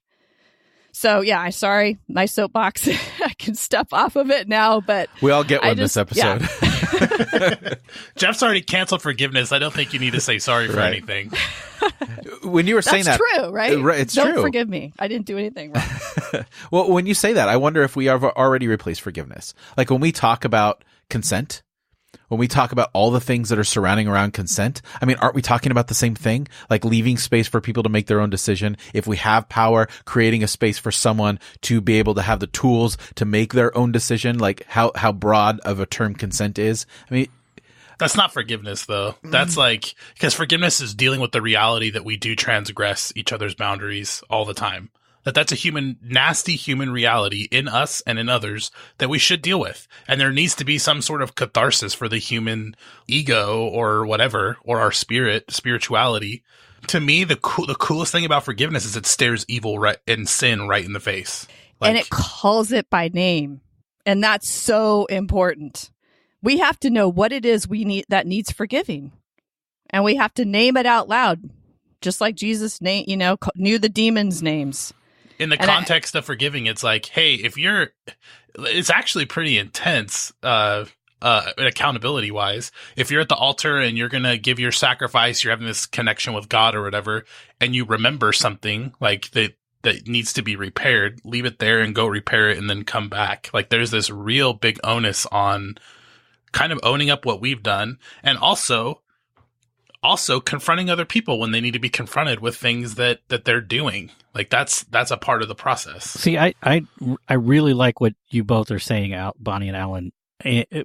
So yeah, I'm sorry, my soapbox. I can step off of it now, but we all get one this episode. Yeah. Jeff's already canceled forgiveness. I don't think you need to say sorry for anything. When you were saying that's that, true, right? It's true. Don't forgive me. I didn't do anything wrong. Well, when you say that, I wonder if we have already replaced forgiveness. Like when we talk about consent, when we talk about all the things that are surrounding around consent, I mean, aren't we talking about the same thing? Like leaving space for people to make their own decision. If we have power, creating a space for someone to be able to have the tools to make their own decision, like how broad of a term consent is. I mean, that's not forgiveness, though. That's like, because forgiveness is dealing with the reality that we do transgress each other's boundaries all the time. That's a nasty human reality in us and in others that we should deal with. And there needs to be some sort of catharsis for the human ego or whatever, or our spirituality. To me, the coolest thing about forgiveness is it stares evil and sin right in the face. And it calls it by name. And that's so important. We have to know what it is we need that needs forgiving. And we have to name it out loud, just like Jesus knew the demons' names. In the context of forgiving, it's like, hey, it's actually pretty intense, accountability wise. If you're at the altar and you're going to give your sacrifice, you're having this connection with God or whatever, and you remember something like that needs to be repaired, leave it there and go repair it and then come back. Like there's this real big onus on kind of owning up what we've done, and also confronting other people when they need to be confronted with things that they're doing. Like that's a part of the process. See, I really like what you both are saying, Bonnie and Alan.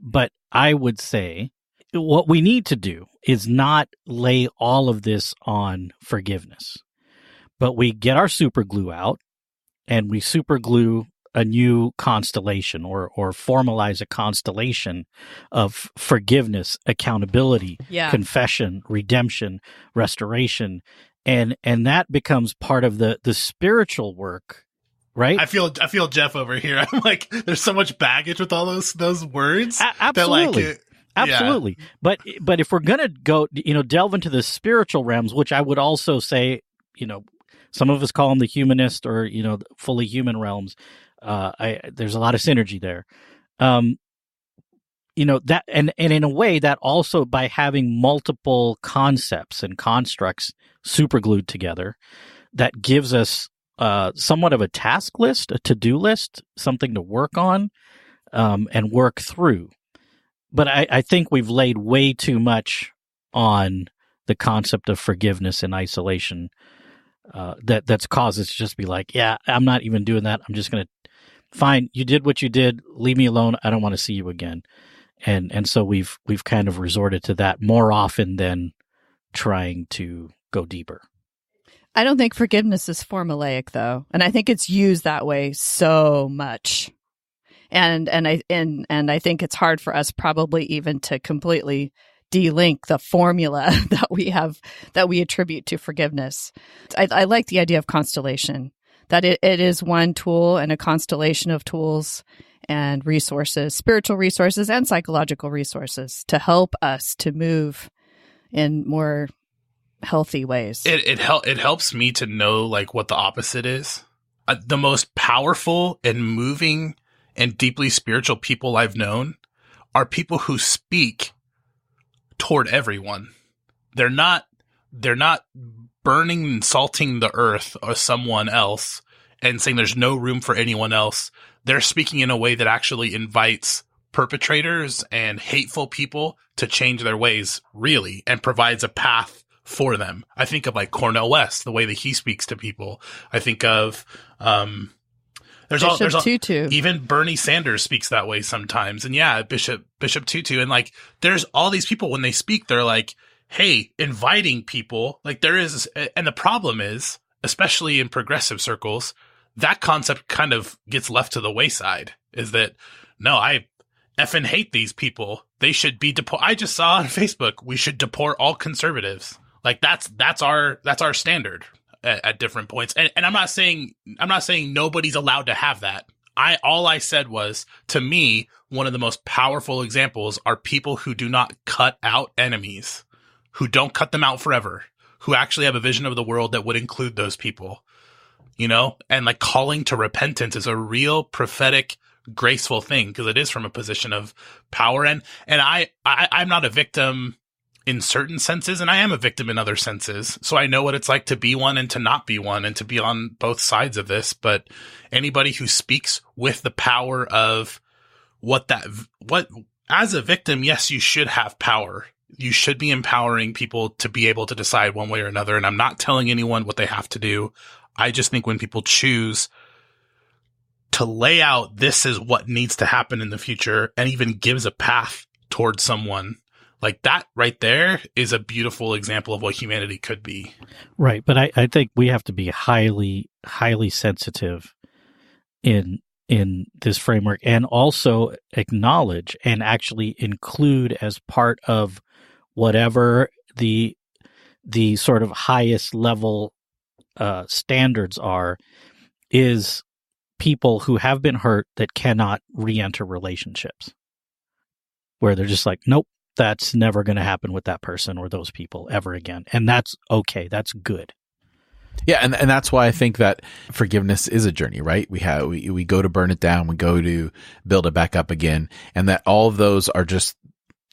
But I would say what we need to do is not lay all of this on forgiveness, but we get our super glue out and we super glue a new constellation or formalize a constellation of forgiveness, accountability, confession, redemption, restoration. And that becomes part of the spiritual work, right? I feel Jeff over here. I'm like, there's so much baggage with all those words. Absolutely. Absolutely. But if we're going to go, delve into the spiritual realms, which I would also say, some of us call them the humanist or, fully human realms. There's a lot of synergy there. That, and in a way that also by having multiple concepts and constructs superglued together, that gives us somewhat of a task list, a to-do list, something to work on and work through. But I think we've laid way too much on the concept of forgiveness in isolation that's caused us to just be like, yeah, I'm not even doing that. I'm just going to, fine, you did what you did. Leave me alone. I don't want to see you again. And so we've kind of resorted to that more often than trying to go deeper. I don't think forgiveness is formulaic, though, and I think it's used that way so much. And I think it's hard for us probably even to completely de-link the formula that we attribute to forgiveness. I like the idea of constellation, that it is one tool and a constellation of tools and resources, spiritual resources and psychological resources to help us to move in more healthy ways. It helps me to know like what the opposite is. The most powerful and moving and deeply spiritual people I've known are people who speak toward everyone. They're not burning and salting the earth or someone else and saying there's no room for anyone else. They're speaking in a way that actually invites perpetrators and hateful people to change their ways, really, and provides a path for them. I think of like Cornel West, the way that he speaks to people. I think of, there's Tutu. Even Bernie Sanders speaks that way sometimes. And yeah, Bishop Tutu. And like, there's all these people when they speak, they're like, hey, inviting people, like there is, and the problem is, especially in progressive circles, that concept kind of gets left to the wayside, is that, no, I effing hate these people. They should be deported. I just saw on Facebook, we should deport all conservatives. Like that's our standard at different points. And I'm not saying nobody's allowed to have that. All I said was, to me, one of the most powerful examples are people who do not cut out enemies, who don't cut them out forever, who actually have a vision of the world that would include those people, you know, and like calling to repentance is a real prophetic, graceful thing, because it is from a position of power. And I'm not a victim in certain senses, and I am a victim in other senses. So I know what it's like to be one and to not be one, and to be on both sides of this. But anybody who speaks with the power of what as a victim, yes, you should have power. You should be empowering people to be able to decide one way or another. And I'm not telling anyone what they have to do. I just think when people choose to lay out, this is what needs to happen in the future, and even gives a path towards someone, like that right there is a beautiful example of what humanity could be. Right. But I think we have to be highly, highly sensitive in this framework, and also acknowledge and actually include as part of whatever the sort of highest level standards are, is people who have been hurt that cannot re-enter relationships, where they're just like, nope, that's never going to happen with that person or those people ever again. And that's okay. That's good. Yeah, and that's why I think that forgiveness is a journey, right? We go to burn it down, we go to build it back up again, and that all of those are just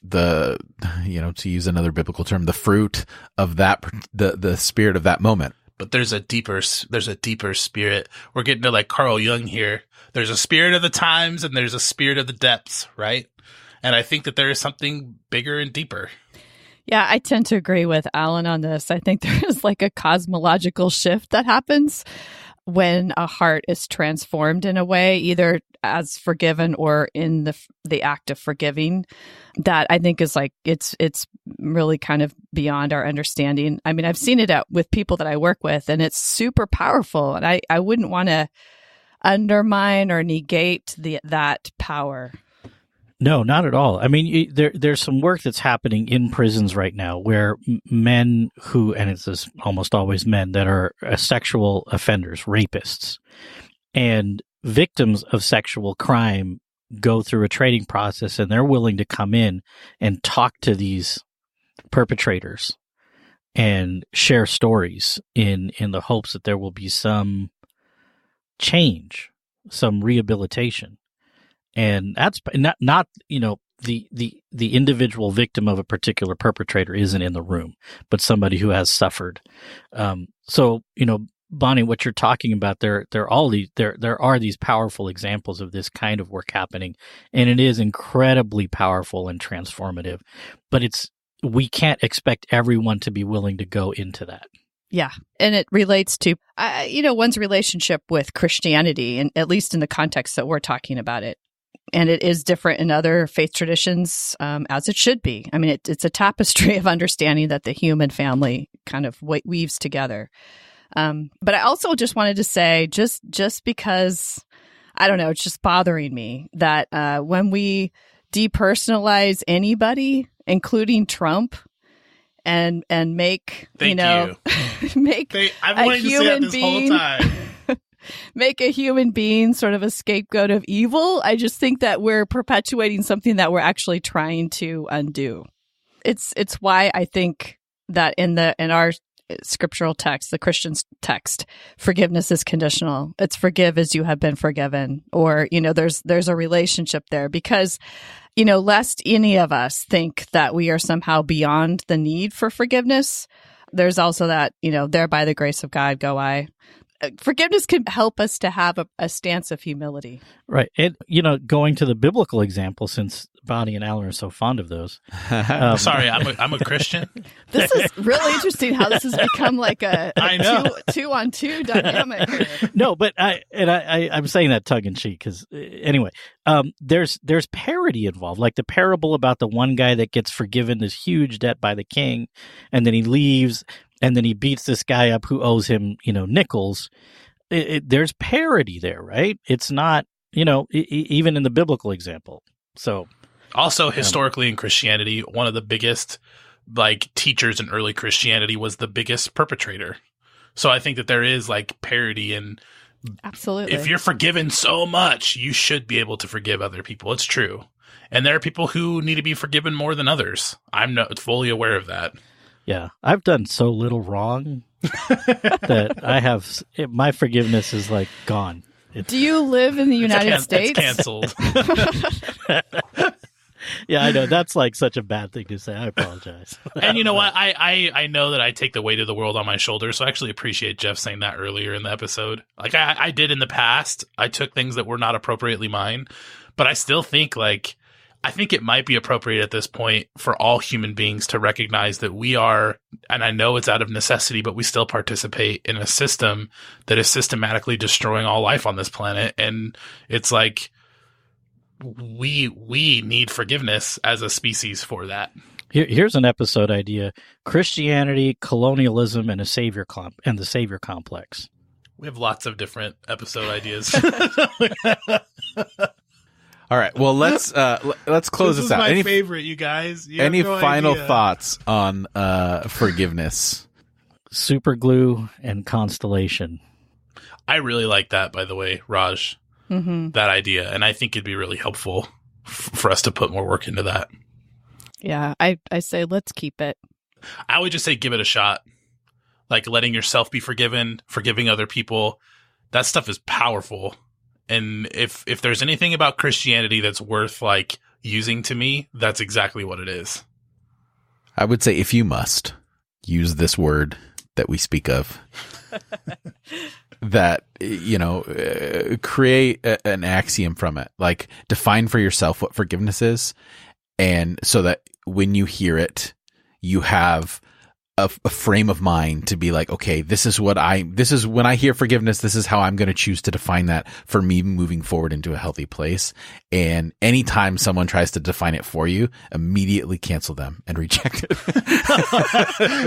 the, you know, to use another biblical term, the fruit of that, the spirit of that moment. But there's a deeper spirit. We're getting to like Carl Jung here. There's a spirit of the times and there's a spirit of the depths, right? And I think that there is something bigger and deeper. Yeah, I tend to agree with Alan on this. I think there is like a cosmological shift that happens when a heart is transformed in a way, either as forgiven or in the act of forgiving, that I think is like, it's really kind of beyond our understanding. I mean, I've seen it with people that I work with, and it's super powerful. And I wouldn't want to undermine or negate that power. No, not at all. I mean, there's some work that's happening in prisons right now where men who, and it's almost always men that are sexual offenders, rapists, and victims of sexual crime go through a training process, and they're willing to come in and talk to these perpetrators and share stories in the hopes that there will be some change, some rehabilitation. And that's not you know, the individual victim of a particular perpetrator isn't in the room, but somebody who has suffered. So, you know, Bonnie, what you're talking about, there are these powerful examples of this kind of work happening, and it is incredibly powerful and transformative. But we can't expect everyone to be willing to go into that. Yeah. And it relates to, one's relationship with Christianity, and at least in the context that we're talking about it. And it is different in other faith traditions, as it should be. I mean, it's a tapestry of understanding that the human family kind of weaves together. But I also just wanted to say, just because, I don't know, it's just bothering me that when we depersonalize anybody, including Trump, and make, make I've wanted to say that this whole time. Make a human being sort of a scapegoat of evil, I just think that we're perpetuating something that we're actually trying to undo. It's why I think that in our scriptural text, the Christian text, forgiveness is conditional. It's forgive as you have been forgiven, or there's a relationship there, because lest any of us think that we are somehow beyond the need for forgiveness. There's also that there by the grace of God go I. Forgiveness can help us to have a stance of humility. Right. And, going to the biblical example, since Bonnie and Alan are so fond of those. Sorry, I'm a Christian. This is really interesting how this has become like a two-on-two dynamic here. No, but I'm saying that tongue in cheek because anyway, there's parody involved, like the parable about the one guy that gets forgiven this huge debt by the king, and then he leaves, and then he beats this guy up who owes him, nickels. There's parody there, right? It's not, even in the biblical example. So, also historically in Christianity, one of the biggest teachers in early Christianity was the biggest perpetrator. So I think that there is parody, and absolutely, if you're forgiven so much, you should be able to forgive other people. It's true. And there are people who need to be forgiven more than others. I'm not fully aware of that. Yeah, I've done so little wrong that my forgiveness is gone. Do you live in the United States? It's canceled. Yeah, I know. That's such a bad thing to say. I apologize. And you know what? I know that I take the weight of the world on my shoulders, so I actually appreciate Jeff saying that earlier in the episode. I did in the past. I took things that were not appropriately mine, but I still think I think it might be appropriate at this point for all human beings to recognize that we are, and I know it's out of necessity, but we still participate in a system that is systematically destroying all life on this planet. And it's we need forgiveness as a species for that. Here's an episode idea: Christianity, colonialism, and the savior complex. We have lots of different episode ideas. All right. Well, let's close this out. My favorite, you guys. Any final thoughts on forgiveness? Super glue and constellation. I really like that, by the way, Raj. Mm-hmm. That idea, and I think it'd be really helpful for us to put more work into that. Yeah, I say let's keep it. I would just say give it a shot. Letting yourself be forgiven, forgiving other people. That stuff is powerful. And if there's anything about Christianity that's worth using to me, that's exactly what it is. I would say if you must use this word that we speak of, that, create an axiom from it, define for yourself what forgiveness is. And so that when you hear it, you have a frame of mind to be okay, this is when I hear forgiveness, this is how I'm going to choose to define that for me moving forward into a healthy place. And anytime someone tries to define it for you, immediately cancel them and reject it.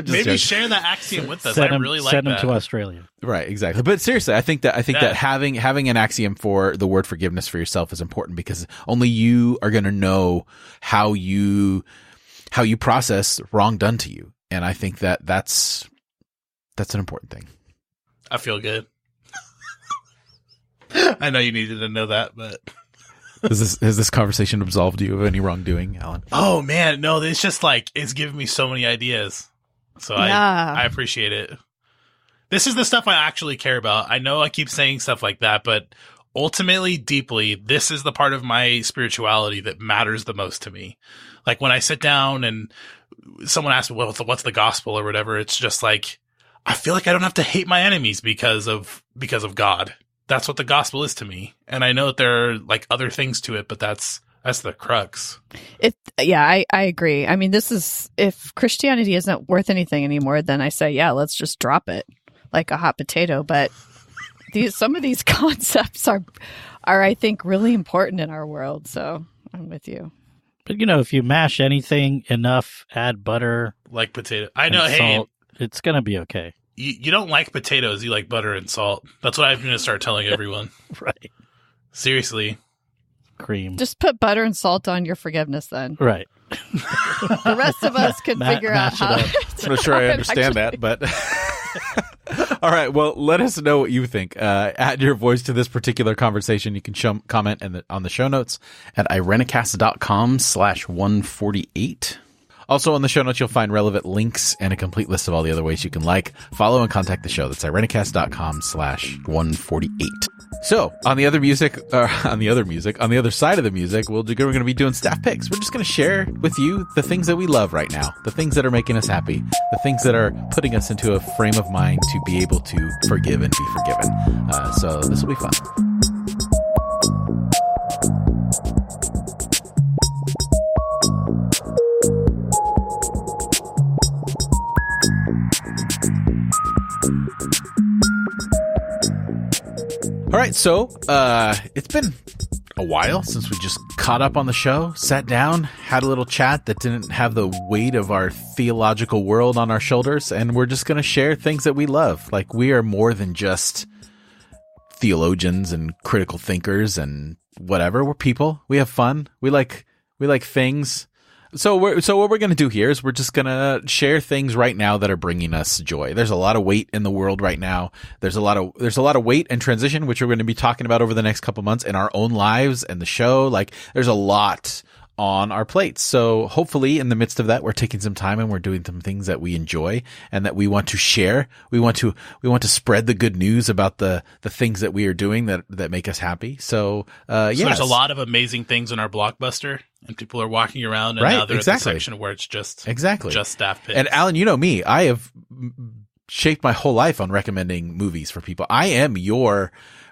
Maybe share that axiom with us. I really like that. Send them to Australia. Right, exactly. But seriously, I think that having an axiom for the word forgiveness for yourself is important, because only you are going to know how you process wrong done to you. And I think that's an important thing. I feel good. I know you needed to know that, but has this conversation absolved you of any wrongdoing, Alan? Oh man, no, it's just it's given me so many ideas. So yeah. I appreciate it. This is the stuff I actually care about. I know I keep saying stuff like that, but ultimately, deeply, this is the part of my spirituality that matters the most to me. When I sit down and someone asks me, well, what's the gospel or whatever, it's just I feel I don't have to hate my enemies because of God. That's what the gospel is to me. And I know that there are other things to it, but that's the crux. I agree. I mean, if Christianity isn't worth anything anymore, then I say, yeah, let's just drop it like a hot potato. But some of these concepts are I think really important in our world. So I'm with you. But if you mash anything enough, add butter, potato. I know. Salt, it's gonna be okay. You don't like potatoes. You like butter and salt. That's what I'm gonna start telling everyone. Right. Seriously. Cream. Just put butter and salt on your forgiveness, then. Right. The rest of us can figure out how. I'm not sure I understand that, but. All right. Well, let us know what you think. Add your voice to this particular conversation. You can comment on the show notes at irenicast.com/148. Also on the show notes, you'll find relevant links and a complete list of all the other ways you can follow, and contact the show. That's irenicast.com/148. So on the other side of the music, we're going to be doing staff picks. We're just going to share with you the things that we love right now, the things that are making us happy, the things that are putting us into a frame of mind to be able to forgive and be forgiven. So this will be fun. All right, so it's been a while since we just caught up on the show, sat down, had a little chat that didn't have the weight of our theological world on our shoulders, and we're just going to share things that we love. Like, we are more than just theologians and critical thinkers and whatever. We're people. We have fun. We like things. So what we're going to do here is we're just going to share things right now that are bringing us joy. There's a lot of weight in the world right now. There's a lot of weight and transition, which we're going to be talking about over the next couple months in our own lives and the show. Like, there's a lot on our plates. So hopefully in the midst of that, we're taking some time and we're doing some things that we enjoy and that we want to share. We want to spread the good news about the things that we are doing that make us happy. So there's a lot of amazing things in our Blockbuster, and people are walking around, and now they're at the section where it's just staff picks. And Alan, you know me, I have shaped my whole life on recommending movies for people. I am your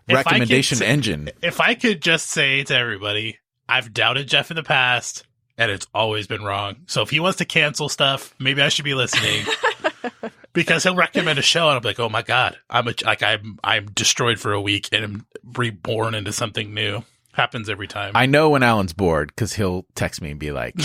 recommendation engine. If I could just say to everybody, I've doubted Jeff in the past, and it's always been wrong. So if he wants to cancel stuff, maybe I should be listening, because he'll recommend a show, and I'll be like, "Oh my god, I'm destroyed for a week and am reborn into something new." Happens every time. I know when Alan's bored because he'll text me and be like,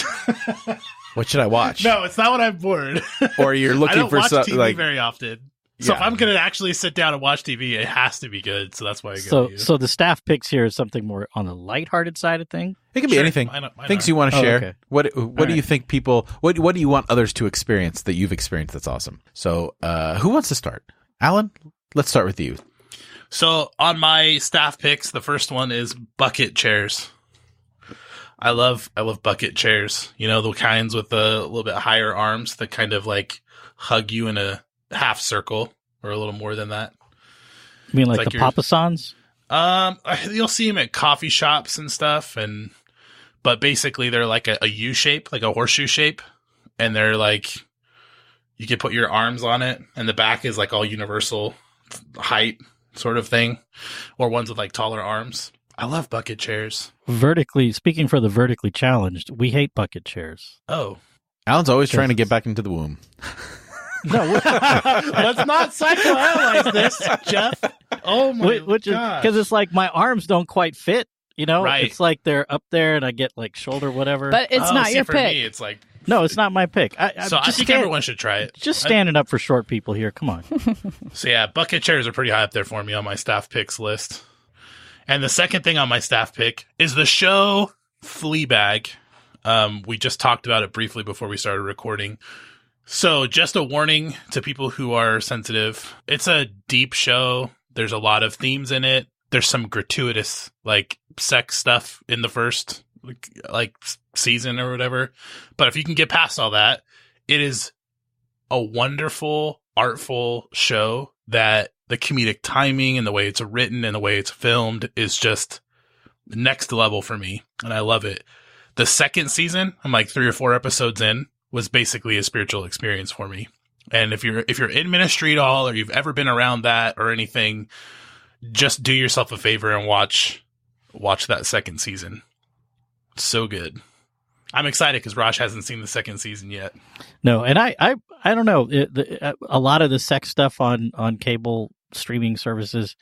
"What should I watch?" No, it's not when I'm bored. Or you're looking for something like very often. So if I'm going to actually sit down and watch TV, it has to be good. So that's why I go to you. So the staff picks here is something more on the lighthearted side of things? It can be anything. Things you want to share. Okay. What do you think people, what do you want others to experience that you've experienced that's awesome? So who wants to start? Alan, let's start with you. So on my staff picks, the first one is bucket chairs. I love bucket chairs. You know, the kinds with the little bit higher arms that kind of like hug you in a half circle or a little more than that. You mean like the Papa-Sans? You'll see them at coffee shops and stuff, but basically they're like a U shape, like a horseshoe shape, and they're like, you can put your arms on it, and the back is like all universal height sort of thing, or ones with like taller arms. I love bucket chairs. Speaking for the vertically challenged, we hate bucket chairs. Oh. Alan's always trying to get back into the womb. No, let's not psychoanalyze this, Jeff. Oh my god! Because it's like my arms don't quite fit. You know, right. It's like they're up there, and I get like shoulder whatever. But it's not your for pick. Me, it's like no, it's not my pick. I think everyone should try it. Just standing up for short people here. Come on. So yeah, bucket chairs are pretty high up there for me on my staff picks list. And the second thing on my staff pick is the show Fleabag. We just talked about it briefly before we started recording. So just a warning to people who are sensitive. It's a deep show. There's a lot of themes in it. There's some gratuitous like sex stuff in the first like season or whatever. But if you can get past all that, it is a wonderful, artful show that the comedic timing and the way it's written and the way it's filmed is just next level for me. And I love it. The second season, I'm like 3 or 4 episodes in, was basically a spiritual experience for me. And if you're in ministry at all, or you've ever been around that or anything, just do yourself a favor and watch that second season. It's so good. I'm excited because Raj hasn't seen the second season yet. No, and I don't know. A lot of the sex stuff on cable streaming services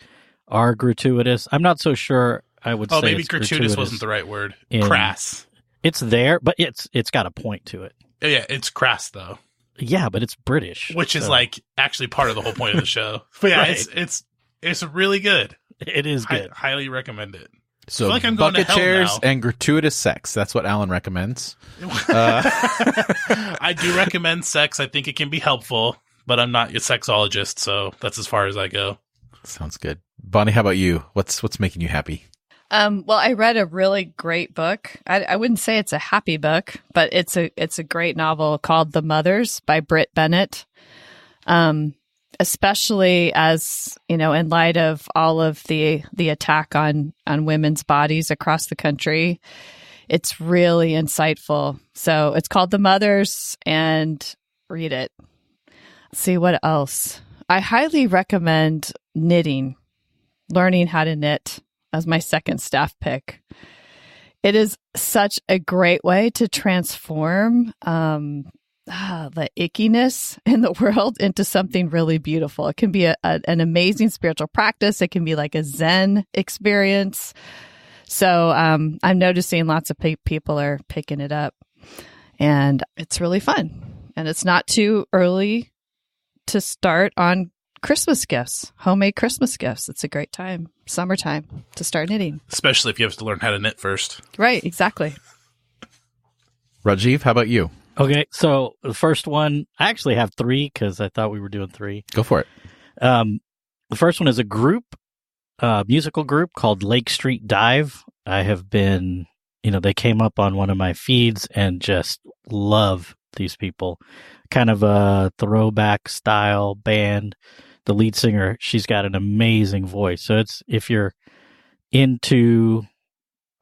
are gratuitous. I'm not so sure I would say Oh, maybe gratuitous wasn't the right word. Crass. It's there, but it's got a point to it. Yeah, it's crass though. Yeah, but it's British, which is like actually part of the whole point of the show. But yeah, right. It's really good. It is good. Highly recommend it. So like I'm bucket going to chairs now. And gratuitous sex. That's what Alan recommends. I do recommend sex. I think it can be helpful, but I'm not a sexologist, so that's as far as I go. Sounds good. Bonnie, how about you? What's making you happy? Well, I read a really great book. I wouldn't say it's a happy book, but it's a great novel called The Mothers by Britt Bennett. Especially as, in light of all of the attack on women's bodies across the country, it's really insightful. So it's called The Mothers, and read it. Let's see what else. I highly recommend knitting, learning how to knit as my second staff pick. It is such a great way to transform the ickiness in the world into something really beautiful. It can be an amazing spiritual practice. It can be like a Zen experience. So I'm noticing lots of people are picking it up, and it's really fun. And it's not too early to start on Christmas gifts, homemade Christmas gifts. It's a great time, summertime, to start knitting. Especially if you have to learn how to knit first. Right, exactly. Rajeev, how about you? Okay, so the first one, I actually have 3 because I thought we were doing 3. Go for it. The first one is a group, musical group called Lake Street Dive. I have been, they came up on one of my feeds and just love these people. Kind of a throwback style band. The lead singer, she's got an amazing voice. So if you're into,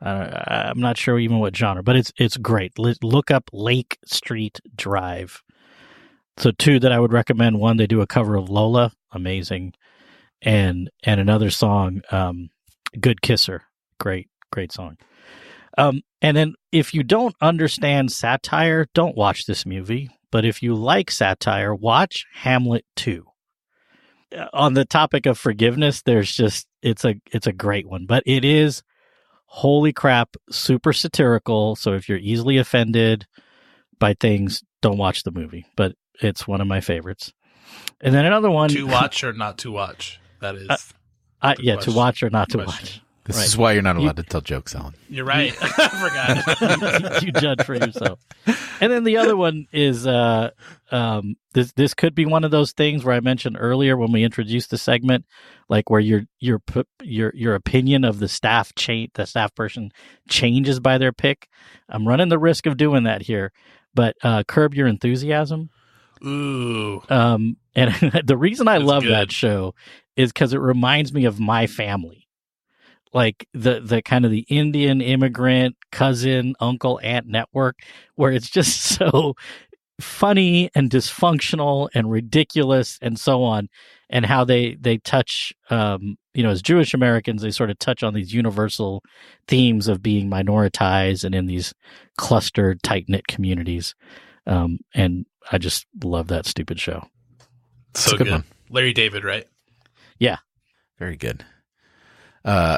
I'm not sure even what genre, but it's great. Look up Lake Street Drive. So 2 that I would recommend. 1, they do a cover of Lola, amazing, and another song, Good Kisser, great song. And then if you don't understand satire, don't watch this movie. But if you like satire, watch Hamlet 2. On the topic of forgiveness, it's a great one, but it is, holy crap, super satirical. So if you're easily offended by things, don't watch the movie. But it's one of my favorites. And then another one, to watch or not to watch. That is, to watch or not to watch. This is why you're not allowed to tell jokes, Alan. You're right. I forgot. You judge for yourself. And then the other one is this could be one of those things where I mentioned earlier when we introduced the segment, like where your opinion of the staff person changes by their pick. I'm running the risk of doing that here, but Curb Your Enthusiasm. Ooh. And the reason I love that show is because it reminds me of my family. Like the kind of the Indian immigrant cousin, uncle, aunt network, where it's just so funny and dysfunctional and ridiculous and so on, and how they touch, as Jewish Americans, they sort of touch on these universal themes of being minoritized and in these clustered, tight-knit communities. And I just love that stupid show. So good. One. Larry David, right? Yeah. Very good.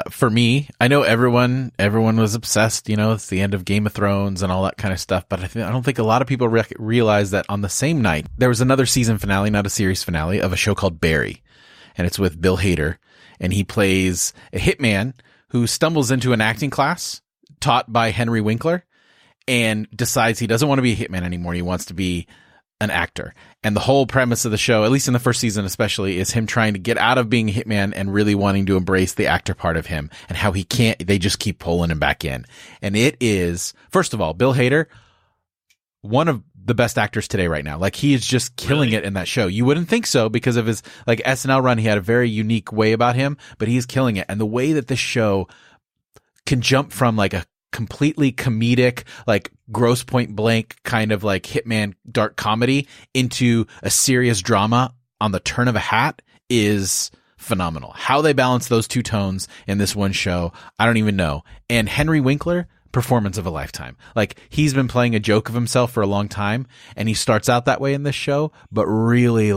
For me, I know everyone was obsessed, it's the end of Game of Thrones and all that kind of stuff, but I don't think a lot of people realize that on the same night, there was another season finale, not a series finale, of a show called Barry. And it's with Bill Hader, and he plays a hitman who stumbles into an acting class taught by Henry Winkler and decides he doesn't want to be a hitman anymore. He wants to be an actor. And the whole premise of the show, at least in the first season especially, is him trying to get out of being a hitman and really wanting to embrace the actor part of him, and how they just keep pulling him back in. And it is, first of all, Bill Hader, one of the best actors today right now. Like, he is just killing it in that show. You wouldn't think so because of his SNL run. He had a very unique way about him, but he's killing it. And the way that this show can jump from a completely comedic, Grosse Point Blank kind of hitman dark comedy into a serious drama on the turn of a hat is phenomenal. How they balance those two tones in this one show, I don't even know. And Henry Winkler, performance of a lifetime. He's been playing a joke of himself for a long time, and he starts out that way in this show, but really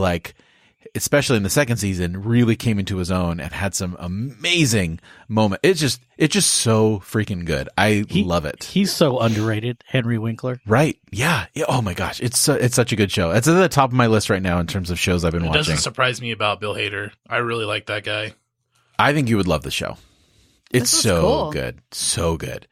especially in the second season, really came into his own and had some amazing moments. It's just so freaking good. I love it. He's so underrated, Henry Winkler. Right. Yeah. Oh my gosh. It's such a good show. It's at the top of my list right now in terms of shows I've been watching. It doesn't surprise me about Bill Hader. I really like that guy. I think you would love the show. It's so cool. Good. So good.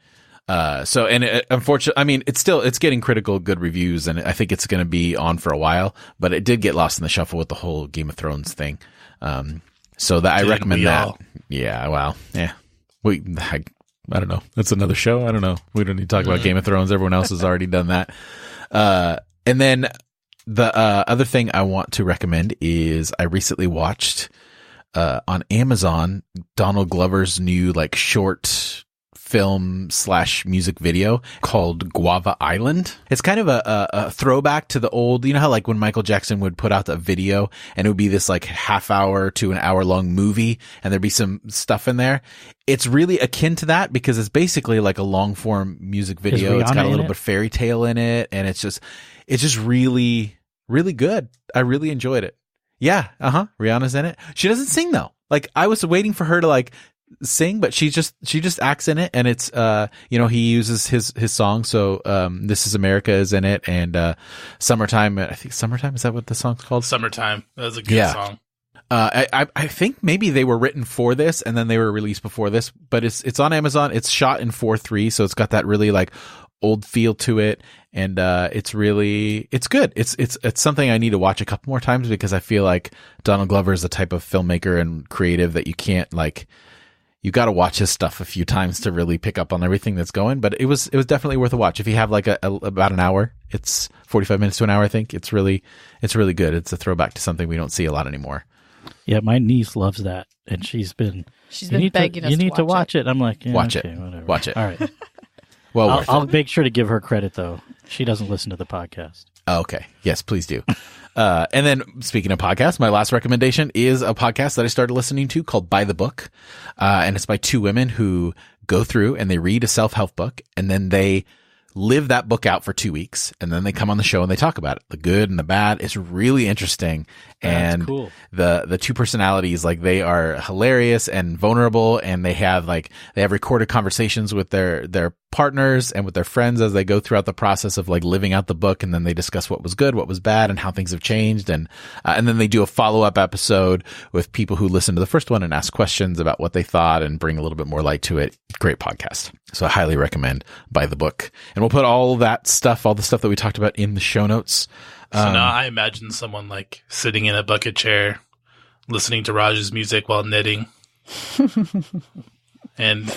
Unfortunately, it's getting critical good reviews, and I think it's going to be on for a while, but it did get lost in the shuffle with the whole Game of Thrones thing. I recommend that. Yeah. Well, yeah. I don't know. That's another show. I don't know. We don't need to talk about Game of Thrones. Everyone else has already done that. And then the other thing I want to recommend is I recently watched on Amazon Donald Glover's new short film / music video called Guava Island. It's kind of a throwback to the old, you know how like when Michael Jackson would put out the video and it would be this like half hour to an hour long movie and there'd be some stuff in there. It's really akin to that because it's basically like a long form music video. It's got a little bit of fairy tale in it, and it's just really, really good. I really enjoyed it. Yeah. Rihanna's in it. She doesn't sing though. Like I was waiting for her to like sing, but she just acts in it, and it's he uses his song. So This Is America is in it, and Summertime. I think Summertime, is that what the song's called? Summertime. That was a good song. I think maybe they were written for this and then they were released before this, but it's on Amazon. It's shot in 4:3, so it's got that really like old feel to it, and it's good. It's something I need to watch a couple more times because I feel like Donald Glover is the type of filmmaker and creative that you can't like. You got to watch his stuff a few times to really pick up on everything that's going. But it was definitely worth a watch. If you have like about an hour, it's 45 minutes to an hour. I think it's really good. It's a throwback to something we don't see a lot anymore. Yeah, my niece loves that, and she's been begging us. You need to watch it. I'm like, yeah, watch okay, it. Whatever. Watch it. All right. Well, I'll make sure to give her credit though. She doesn't listen to the podcast. Okay. Yes, please do. And then speaking of podcasts, my last recommendation is a podcast that I started listening to called By the Book. And it's by two women who go through and they read a self-help book, and then they live that book out for 2 weeks, and then they come on the show and they talk about it, the good and the bad. It's really interesting. And cool. The two personalities, like they are hilarious and vulnerable, and they have recorded conversations with their partners and with their friends as they go throughout the process of like living out the book, and then they discuss what was good, what was bad, and how things have changed, and then they do a follow-up episode with people who listen to the first one and ask questions about what they thought and bring a little bit more light to it. Great podcast. So I highly recommend By the Book. And we'll put all the stuff that we talked about in the show notes. So now I imagine someone like sitting in a bucket chair, listening to Raj's music while knitting and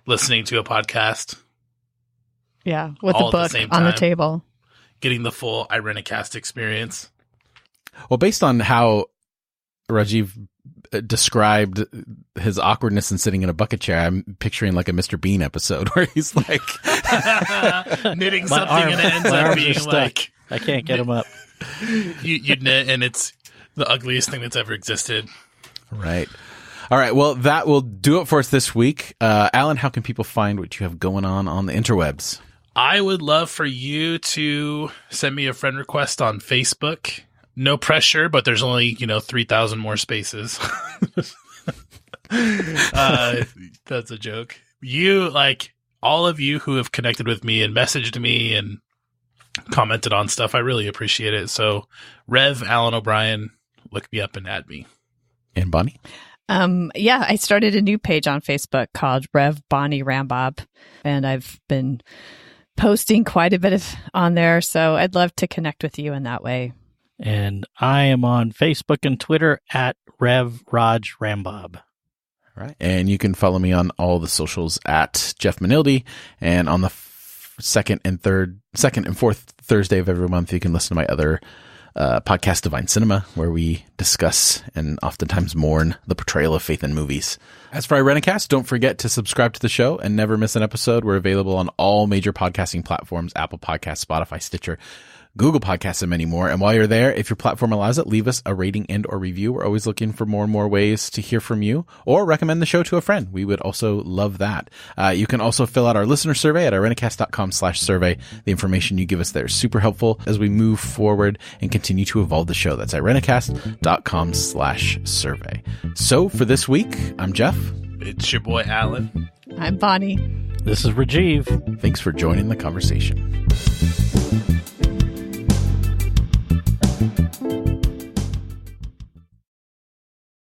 listening to a podcast. Yeah, with the book on the table. Getting the full Irenicast experience. Well, based on how Rajeev described his awkwardness in sitting in a bucket chair, I'm picturing like a Mr. Bean episode where he's like knitting something and it ends up being like I can't get him up. You knit and it's the ugliest thing that's ever existed. Right. All right. Well, that will do it for us this week. Alan, how can people find what you have going on the interwebs? I would love for you to send me a friend request on Facebook. No pressure, but there's only, 3,000 more spaces. That's a joke. You, like, all of you who have connected with me and messaged me and commented on stuff, I really appreciate it. So, Rev Alan O'Brien, look me up and add me. And Bonnie? Yeah, I started a new page on Facebook called Rev Bonnie Rambob, and I've been posting quite a bit on there, so I'd love to connect with you in that way. And I am on Facebook and Twitter at Rev Raj Rambob. All right. And you can follow me on all the socials at Jeff Manildi. And on the second and fourth Thursday of every month, you can listen to my other podcast, Divine Cinema, where we discuss and oftentimes mourn the portrayal of faith in movies. As for Irenicast, don't forget to subscribe to the show and never miss an episode. We're available on all major podcasting platforms, Apple Podcasts, Spotify, Stitcher, Google Podcasts, and many more. And while you're there, if your platform allows it, leave us a rating and or review. We're always looking for more and more ways to hear from you, or recommend the show to a friend. We would also love that. You can also fill out our listener survey at irenicast.com/survey. The information you give us there is super helpful as we move forward and continue to evolve the show. That's irenicast.com/survey. So for this week, I'm Jeff. It's your boy, Alan. I'm Bonnie. This is Rajeev. Thanks for joining the conversation.